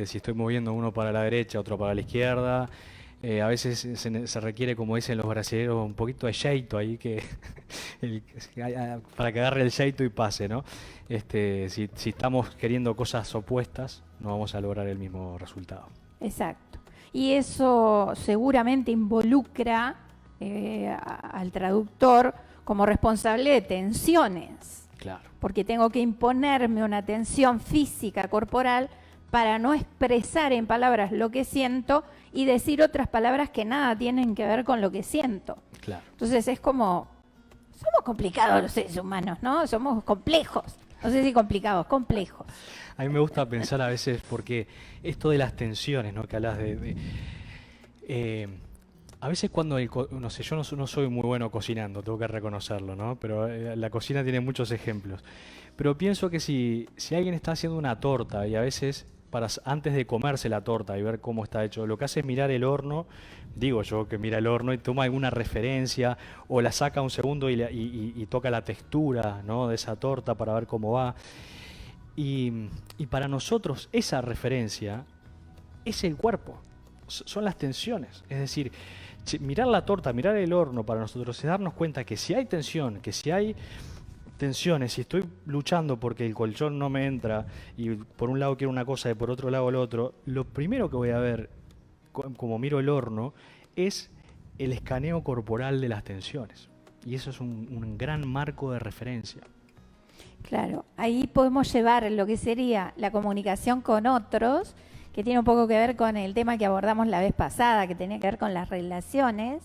si estoy moviendo uno para la derecha, otro para la izquierda, a veces se requiere, como dicen los brasileños, un poquito de jeito ahí, para que agarre el jeito y pase, ¿no? Si estamos queriendo cosas opuestas, no vamos a lograr el mismo resultado. Exacto. Y eso seguramente involucra al traductor como responsable de tensiones. Claro. Porque tengo que imponerme una tensión física, corporal, para no expresar en palabras lo que siento y decir otras palabras que nada tienen que ver con lo que siento. Claro. Entonces es como, somos complicados los seres humanos, ¿no? Somos complejos. No sé si complicados, complejos. A mí me gusta pensar a veces, porque esto de las tensiones, ¿no? Que hablas a veces cuando, no sé, yo no soy muy bueno cocinando, tengo que reconocerlo, ¿no? Pero la cocina tiene muchos ejemplos. Pero pienso que si alguien está haciendo una torta y a veces, antes de comerse la torta y ver cómo está hecho, lo que hace es mirar el horno, digo yo que mira el horno y toma alguna referencia o la saca un segundo y toca la textura, ¿no? De esa torta para ver cómo va. Y para nosotros esa referencia es el cuerpo, son las tensiones. Es decir, mirar la torta, mirar el horno para nosotros es darnos cuenta que si hay tensión, que si hay tensiones, si estoy luchando porque el colchón no me entra y por un lado quiero una cosa y por otro lado el otro, lo primero que voy a ver, como miro el horno, es el escaneo corporal de las tensiones. Y eso es un gran marco de referencia. Claro, ahí podemos llevar lo que sería la comunicación con otros, que tiene un poco que ver con el tema que abordamos la vez pasada, que tenía que ver con las relaciones,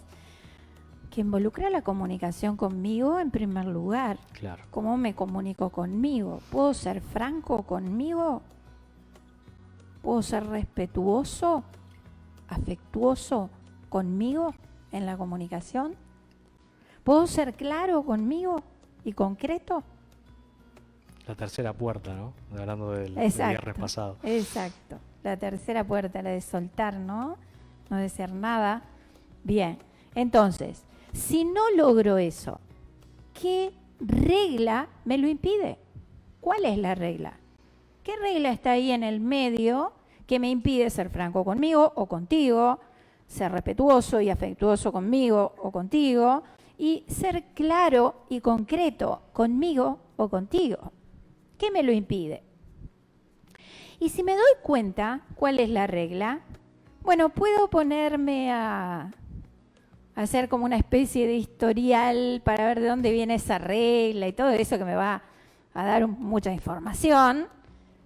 que involucra la comunicación conmigo en primer lugar. Claro. ¿Cómo me comunico conmigo? ¿Puedo ser franco conmigo? ¿Puedo ser respetuoso, afectuoso conmigo en la comunicación? ¿Puedo ser claro conmigo y concreto? La tercera puerta, ¿no? Hablando del viernes pasado. Exacto. La tercera puerta, la de soltar, ¿no? No decir nada. Bien. Entonces, si no logro eso, ¿qué regla me lo impide? ¿Cuál es la regla? ¿Qué regla está ahí en el medio que me impide ser franco conmigo o contigo, ser respetuoso y afectuoso conmigo o contigo, y ser claro y concreto conmigo o contigo? ¿Qué me lo impide? Y si me doy cuenta cuál es la regla, Bueno, puedo ponerme a hacer como una especie de historial para ver de dónde viene esa regla y todo eso que me va a dar mucha información,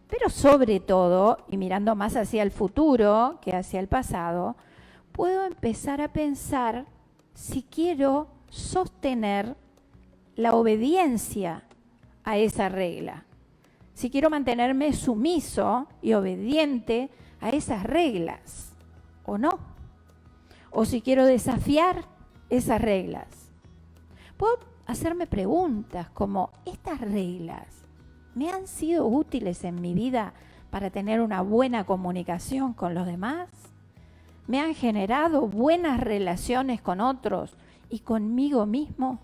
pero sobre todo, y mirando más hacia el futuro que hacia el pasado, puedo empezar a pensar si quiero sostener la obediencia a esa regla, si quiero mantenerme sumiso y obediente a esas reglas o no, o si quiero desafiar esas reglas. Puedo hacerme preguntas como, ¿estas reglas me han sido útiles en mi vida para tener una buena comunicación con los demás? ¿Me han generado buenas relaciones con otros y conmigo mismo?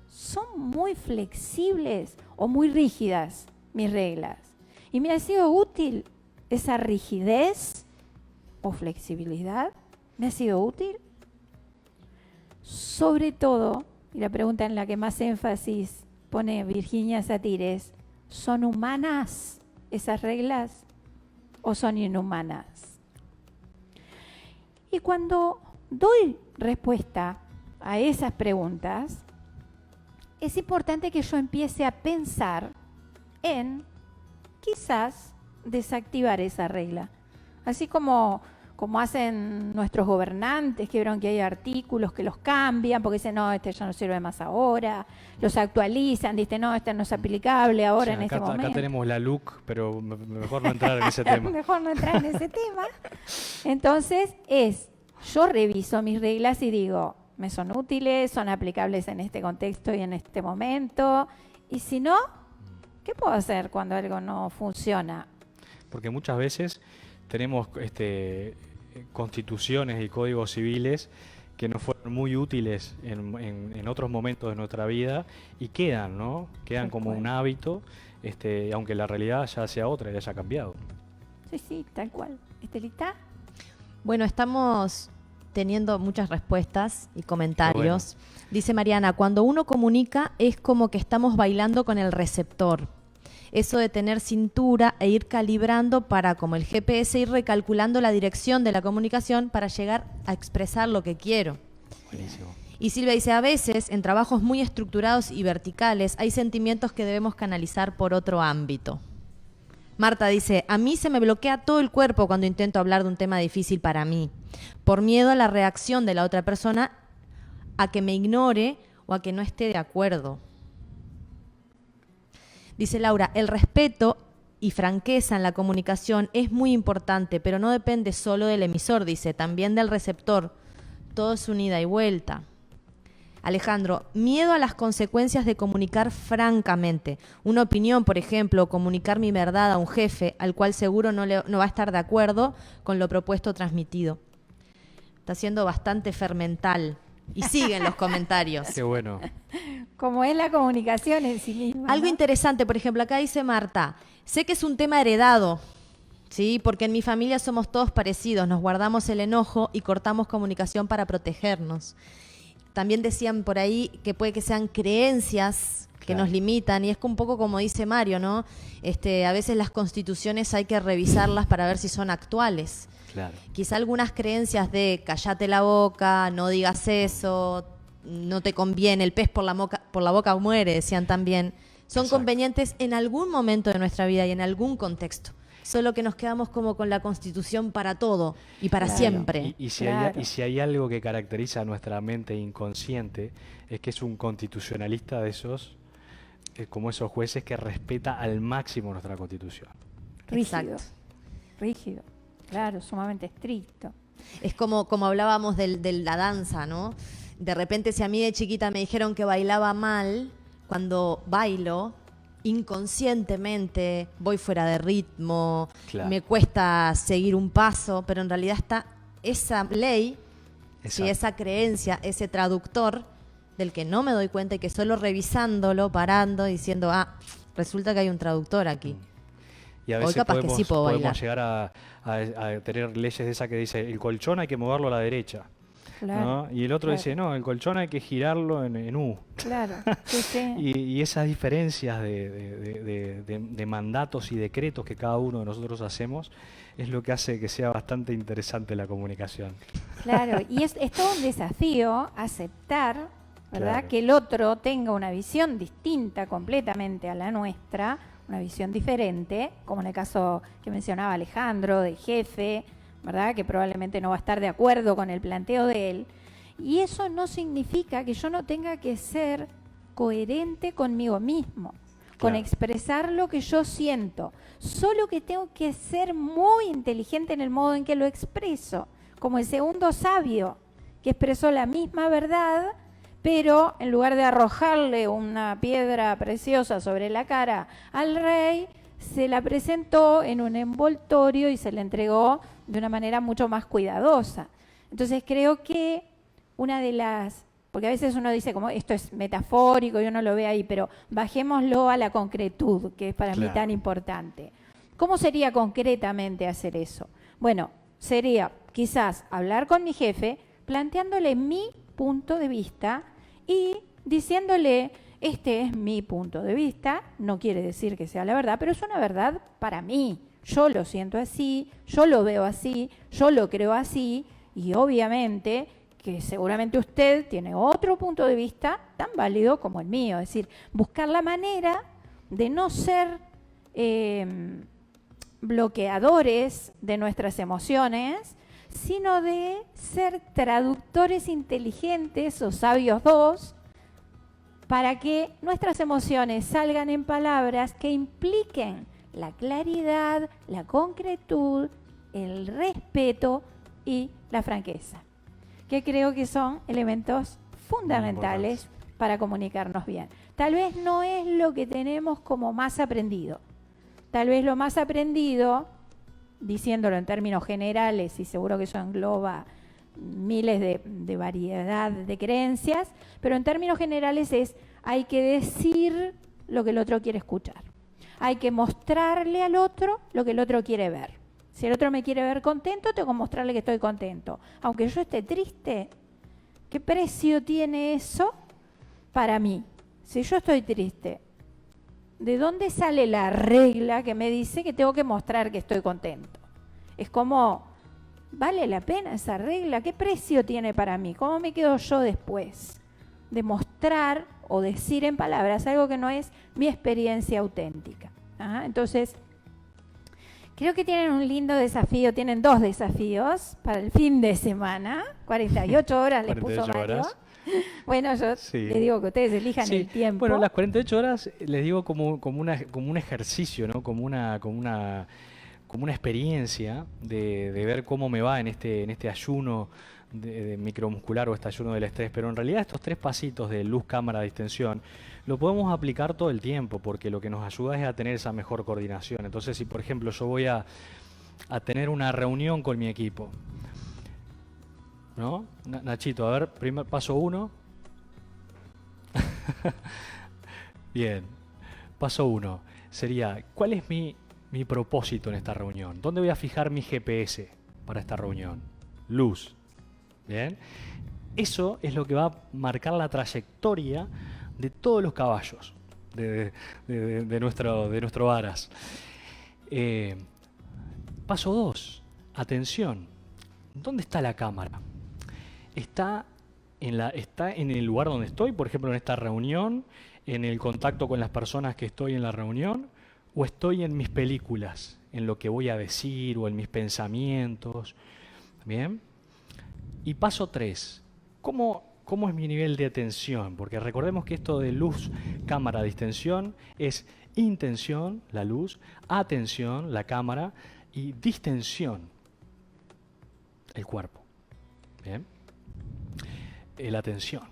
¿Son muy flexibles o muy rígidas mis reglas? ¿Y me ha sido útil esa rigidez o flexibilidad? ¿Me ha sido útil? Sobre todo, y la pregunta en la que más énfasis pone Virginia Satir es, ¿son humanas esas reglas o son inhumanas? Y cuando doy respuesta a esas preguntas, es importante que yo empiece a pensar en quizás desactivar esa regla. Así como hacen nuestros gobernantes, que vieron que hay artículos que los cambian porque dicen, no, este ya no sirve más ahora, los actualizan, dicen, no, este no es aplicable ahora en este momento. Acá tenemos la LUC, pero mejor no entrar en ese tema. Mejor no entrar en ese tema. Entonces yo reviso mis reglas y digo, ¿me son útiles? ¿Son aplicables en este contexto y en este momento? Y si no, ¿qué puedo hacer cuando algo no funciona? Porque muchas veces tenemos constituciones y códigos civiles que nos fueron muy útiles en otros momentos de nuestra vida y quedan, ¿no? Quedan como un hábito, aunque la realidad ya sea otra y haya cambiado. Sí, tal cual. ¿Estelita? Bueno, estamos teniendo muchas respuestas y comentarios. Bueno. Dice Mariana, cuando uno comunica es como que estamos bailando con el receptor. Eso de tener cintura e ir calibrando para, como el GPS, ir recalculando la dirección de la comunicación para llegar a expresar lo que quiero. Buenísimo. Y Silvia dice, a veces, en trabajos muy estructurados y verticales, hay sentimientos que debemos canalizar por otro ámbito. Marta dice, a mí se me bloquea todo el cuerpo cuando intento hablar de un tema difícil para mí, por miedo a la reacción de la otra persona, a que me ignore o a que no esté de acuerdo. Dice Laura, el respeto y franqueza en la comunicación es muy importante, pero no depende solo del emisor, dice, también del receptor. Todo es un ida y vuelta. Alejandro, miedo a las consecuencias de comunicar francamente. Una opinión, por ejemplo, comunicar mi verdad a un jefe al cual seguro no va a estar de acuerdo con lo propuesto o transmitido. Está siendo bastante fermental. Y siguen los comentarios. Qué bueno. Como es la comunicación en sí misma. Algo ¿no? interesante, por ejemplo, acá dice Marta, sé que es un tema heredado, ¿sí? Porque en mi familia somos todos parecidos, nos guardamos el enojo y cortamos comunicación para protegernos. También decían por ahí que puede que sean creencias que nos limitan, y es un poco como dice Mario, ¿no? A veces las constituciones hay que revisarlas para ver si son actuales. Claro. Quizá algunas creencias de cállate la boca, no digas eso, no te conviene, el pez por la boca muere, decían también. Son convenientes en algún momento de nuestra vida y en algún contexto. Solo que nos quedamos como con la Constitución para todo y para siempre. Y si hay algo que caracteriza a nuestra mente inconsciente, es que es un constitucionalista de esos, como esos jueces que respeta al máximo nuestra Constitución. Rígido. Rígido. Claro, sumamente estricto. Es como hablábamos de la danza, ¿no? De repente, si a mí de chiquita me dijeron que bailaba mal, cuando bailo, inconscientemente voy fuera de ritmo, me cuesta seguir un paso, pero en realidad está esa ley, ¿sí? Esa creencia, ese traductor del que no me doy cuenta y que solo revisándolo, parando, diciendo, resulta que hay un traductor aquí. Y a veces podemos llegar a tener leyes de esa que dice, el colchón hay que moverlo a la derecha. Claro, ¿no? Y el otro claro. dice, no, el colchón hay que girarlo en U. Claro, sí, sí. Y esas diferencias de mandatos y decretos que cada uno de nosotros hacemos es lo que hace que sea bastante interesante la comunicación. Claro, y es todo un desafío aceptar, ¿verdad? Claro. Que el otro tenga una visión distinta completamente a la nuestra, una visión diferente, como en el caso que mencionaba Alejandro, de jefe, ¿verdad? Que probablemente no va a estar de acuerdo con el planteo de él. Y eso no significa que yo no tenga que ser coherente conmigo mismo, con Claro. expresar lo que yo siento. Solo que tengo que ser muy inteligente en el modo en que lo expreso, como el segundo sabio, que expresó la misma verdad, pero en lugar de arrojarle una piedra preciosa sobre la cara al rey, se la presentó en un envoltorio y se la entregó de una manera mucho más cuidadosa. Entonces creo que una de las, porque a veces uno dice como esto es metafórico y uno lo ve ahí, pero bajémoslo a la concretud, que es para mí Claro. tan importante. ¿Cómo sería concretamente hacer eso? Bueno, sería quizás hablar con mi jefe, planteándole mi punto de vista y diciéndole, este es mi punto de vista, no quiere decir que sea la verdad, pero es una verdad para mí. Yo lo siento así, yo lo veo así, yo lo creo así, y obviamente que seguramente usted tiene otro punto de vista tan válido como el mío. Es decir, buscar la manera de no ser bloqueadores de nuestras emociones, sino de ser traductores inteligentes o sabios dos, para que nuestras emociones salgan en palabras que impliquen la claridad, la concretud, el respeto y la franqueza, que creo que son elementos fundamentales para comunicarnos bien. Tal vez no es lo que tenemos como más aprendido. Tal vez lo más aprendido, diciéndolo en términos generales, y seguro que eso engloba miles de variedad de creencias, pero en términos generales es, hay que decir lo que el otro quiere escuchar. Hay que mostrarle al otro lo que el otro quiere ver. Si el otro me quiere ver contento, tengo que mostrarle que estoy contento. Aunque yo esté triste, ¿qué precio tiene eso para mí? Si yo estoy triste, ¿de dónde sale la regla que me dice que tengo que mostrar que estoy contento? Es como, ¿vale la pena esa regla? ¿Qué precio tiene para mí? ¿Cómo me quedo yo después de mostrar o decir en palabras algo que no es mi experiencia auténtica? Entonces, creo que tienen un lindo desafío, tienen dos desafíos para el fin de semana, 48 horas les puso 48 Mario. horas. Bueno, yo Sí. les digo que ustedes elijan Sí, el tiempo. bueno, las 48 horas les digo como un ejercicio, ¿no? Como una experiencia de ver cómo me va en este ayuno de micromuscular o este ayuno del estrés. Pero en realidad estos 3 pasitos de luz, cámara, distensión, lo podemos aplicar todo el tiempo, porque lo que nos ayuda es a tener esa mejor coordinación. Entonces, si por ejemplo yo voy a tener una reunión con mi equipo, ¿no? Nachito, a ver, primer paso 1. Bien, paso 1 sería, ¿cuál es mi propósito en esta reunión? ¿Dónde voy a fijar mi GPS para esta reunión? Luz. Bien, eso es lo que va a marcar la trayectoria de todos los caballos de nuestro Aras. Paso 2, atención. ¿Dónde está la cámara? Está en el lugar donde estoy, por ejemplo en esta reunión, en el contacto con las personas que estoy en la reunión, o estoy en mis películas, en lo que voy a decir o en mis pensamientos. Bien. Y paso 3, ¿cómo es mi nivel de atención? Porque recordemos que esto de luz, cámara, distensión es intención, la luz, atención, la cámara, y distensión, el cuerpo. Bien. La atención.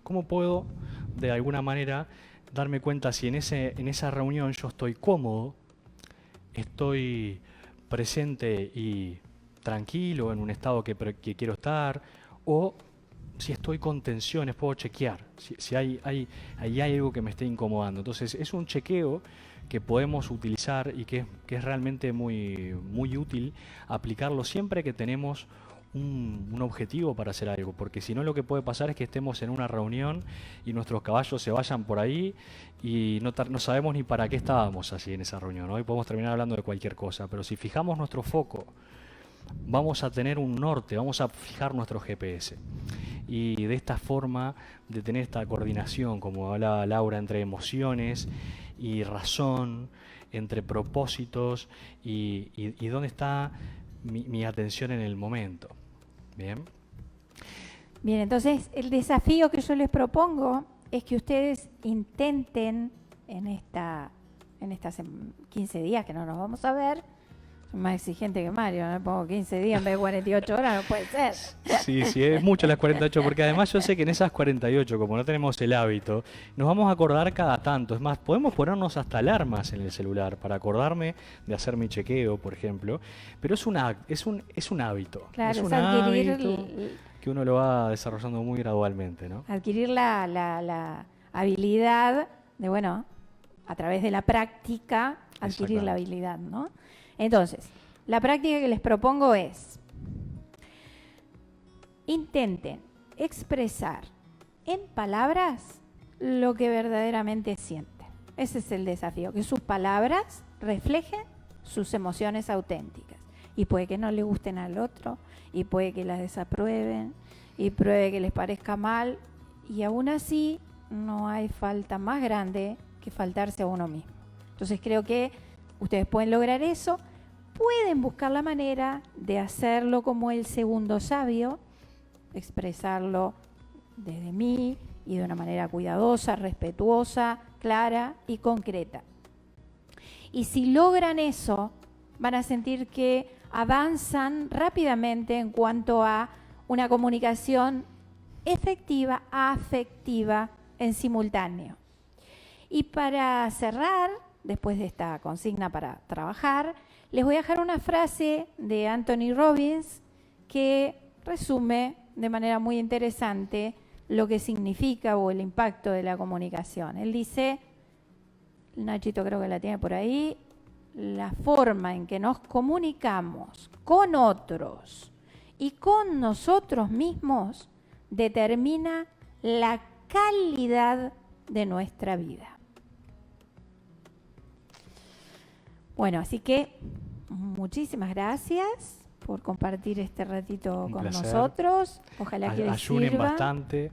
¿Cómo puedo, de alguna manera, darme cuenta si en esa reunión yo estoy cómodo, estoy presente y tranquilo, en un estado que quiero estar, o si estoy con tensiones? Puedo chequear si hay algo que me esté incomodando. Entonces es un chequeo que podemos utilizar y que es realmente muy, muy útil aplicarlo siempre que tenemos un objetivo para hacer algo, porque si no lo que puede pasar es que estemos en una reunión y nuestros caballos se vayan por ahí y no sabemos ni para qué estábamos así en esa reunión. Hoy podemos terminar hablando de cualquier cosa, pero si fijamos nuestro foco, vamos a tener un norte, vamos a fijar nuestro GPS. Y de esta forma de tener esta coordinación, como hablaba Laura, entre emociones y razón, entre propósitos y dónde está mi atención en el momento. Bien. Bien, entonces el desafío que yo les propongo es que ustedes intenten en estas 15 días que no nos vamos a ver. Soy más exigente que Mario, no pongo 15 días en vez de 48 horas, no puede ser. Sí, es mucho las 48, porque además yo sé que en esas 48, como no tenemos el hábito, nos vamos a acordar cada tanto. Es más, podemos ponernos hasta alarmas en el celular para acordarme de hacer mi chequeo, por ejemplo, pero es un hábito. Claro, es un adquirir hábito que uno lo va desarrollando muy gradualmente, ¿no? adquirir la habilidad de, bueno, a través de la práctica, adquirir la habilidad, ¿no? Entonces, la práctica que les propongo es: intenten expresar en palabras lo que verdaderamente sienten. Ese es el desafío, que sus palabras reflejen sus emociones auténticas. Y puede que no le gusten al otro, y puede que las desaprueben, y puede que les parezca mal, y aún así no hay falta más grande que faltarse a uno mismo. Entonces creo que ustedes pueden lograr eso, pueden buscar la manera de hacerlo como el segundo sabio, expresarlo desde mí y de una manera cuidadosa, respetuosa, clara y concreta. Y si logran eso, van a sentir que avanzan rápidamente en cuanto a una comunicación efectiva, afectiva, en simultáneo. Y para cerrar, después de esta consigna para trabajar, les voy a dejar una frase de Anthony Robbins que resume de manera muy interesante lo que significa o el impacto de la comunicación. Él dice, Nachito creo que la tiene por ahí, la forma en que nos comunicamos con otros y con nosotros mismos determina la calidad de nuestra vida. Bueno, así que muchísimas gracias por compartir este ratito con nosotros. Ojalá que les ayunen sirva. bastante.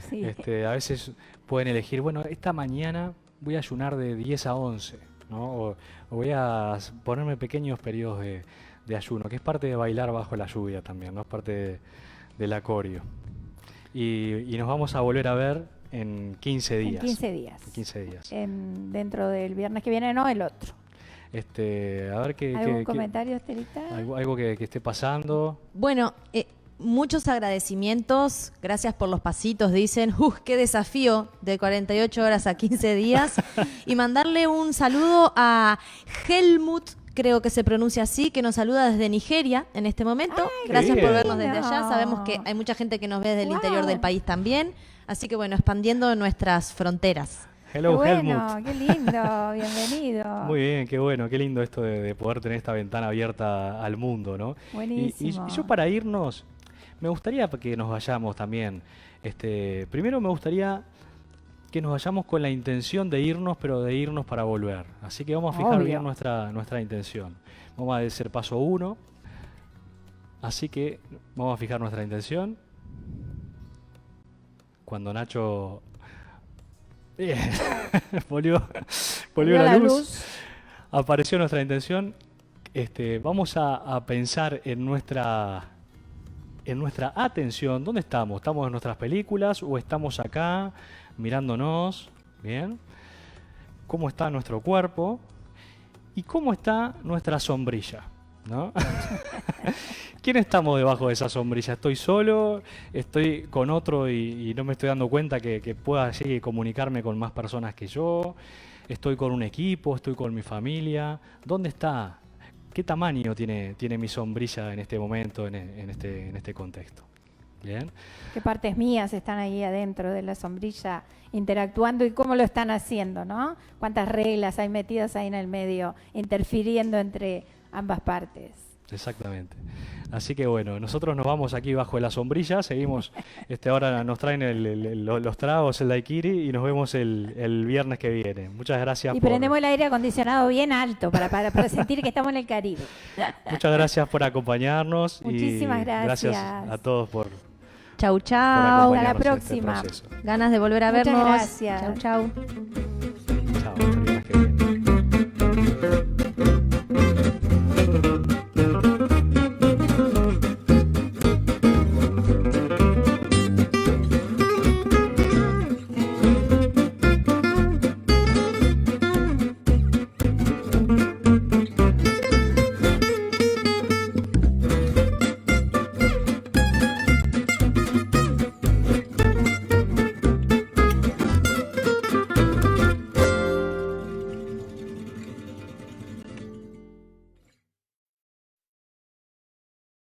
Sí. A veces pueden elegir, bueno, esta mañana voy a ayunar de 10 a 11, ¿no? O voy a ponerme pequeños periodos de ayuno, que es parte de bailar bajo la lluvia también, ¿no? Es parte del acorio. Y nos vamos a volver a ver en 15 días. En 15 días. 15 días. Dentro del viernes que viene, no, el otro. A ver ¿Algún comentario, Estelita? algo que esté pasando. Bueno, muchos agradecimientos. Gracias por los pasitos, dicen. ¡Qué desafío! De 48 horas a 15 días. Y mandarle un saludo a Helmut, creo que se pronuncia así, que nos saluda desde Nigeria en este momento. Ay, Gracias por bien. vernos desde allá. Sabemos que hay mucha gente que nos ve desde el interior del país también. Así que bueno, expandiendo nuestras fronteras. Hello, qué Helmut. bueno, qué lindo, bienvenido. Muy bien, qué bueno, qué lindo esto de poder tener esta ventana abierta al mundo, ¿no? Buenísimo. Y yo para irnos, me gustaría que nos vayamos también. Primero me gustaría que nos vayamos con la intención de irnos, pero de irnos para volver. Así que vamos a fijar Obvio. bien nuestra intención. Vamos a hacer paso 1. Así que vamos a fijar nuestra intención. Cuando Nacho... Bien, volvió la luz. Apareció nuestra intención. Vamos a pensar en nuestra atención. ¿Dónde estamos? ¿Estamos en nuestras películas o estamos acá mirándonos? Bien. ¿Cómo está nuestro cuerpo? ¿Y cómo está nuestra sombrilla? ¿No? ¿Quién estamos debajo de esa sombrilla? ¿Estoy solo? ¿Estoy con otro y no me estoy dando cuenta que pueda así comunicarme con más personas que yo? ¿Estoy con un equipo? ¿Estoy con mi familia? ¿Dónde está? ¿Qué tamaño tiene mi sombrilla en este momento, en este contexto? ¿Bien? ¿Qué partes mías están ahí adentro de la sombrilla interactuando y cómo lo están haciendo, ¿no? ¿Cuántas reglas hay metidas ahí en el medio, interfiriendo entre ambas partes? Exactamente. Así que bueno, nosotros nos vamos aquí bajo la sombrilla, seguimos, ahora nos traen los tragos, el daiquiri y nos vemos el viernes que viene. Muchas gracias Y prendemos el aire acondicionado bien alto para sentir que estamos en el Caribe. Muchas gracias por acompañarnos. Muchísimas y gracias a todos por Chau, chau. acompañarnos Hasta la en este próxima. proceso. Ganas de volver a Muchas vernos. gracias. Chau, chau.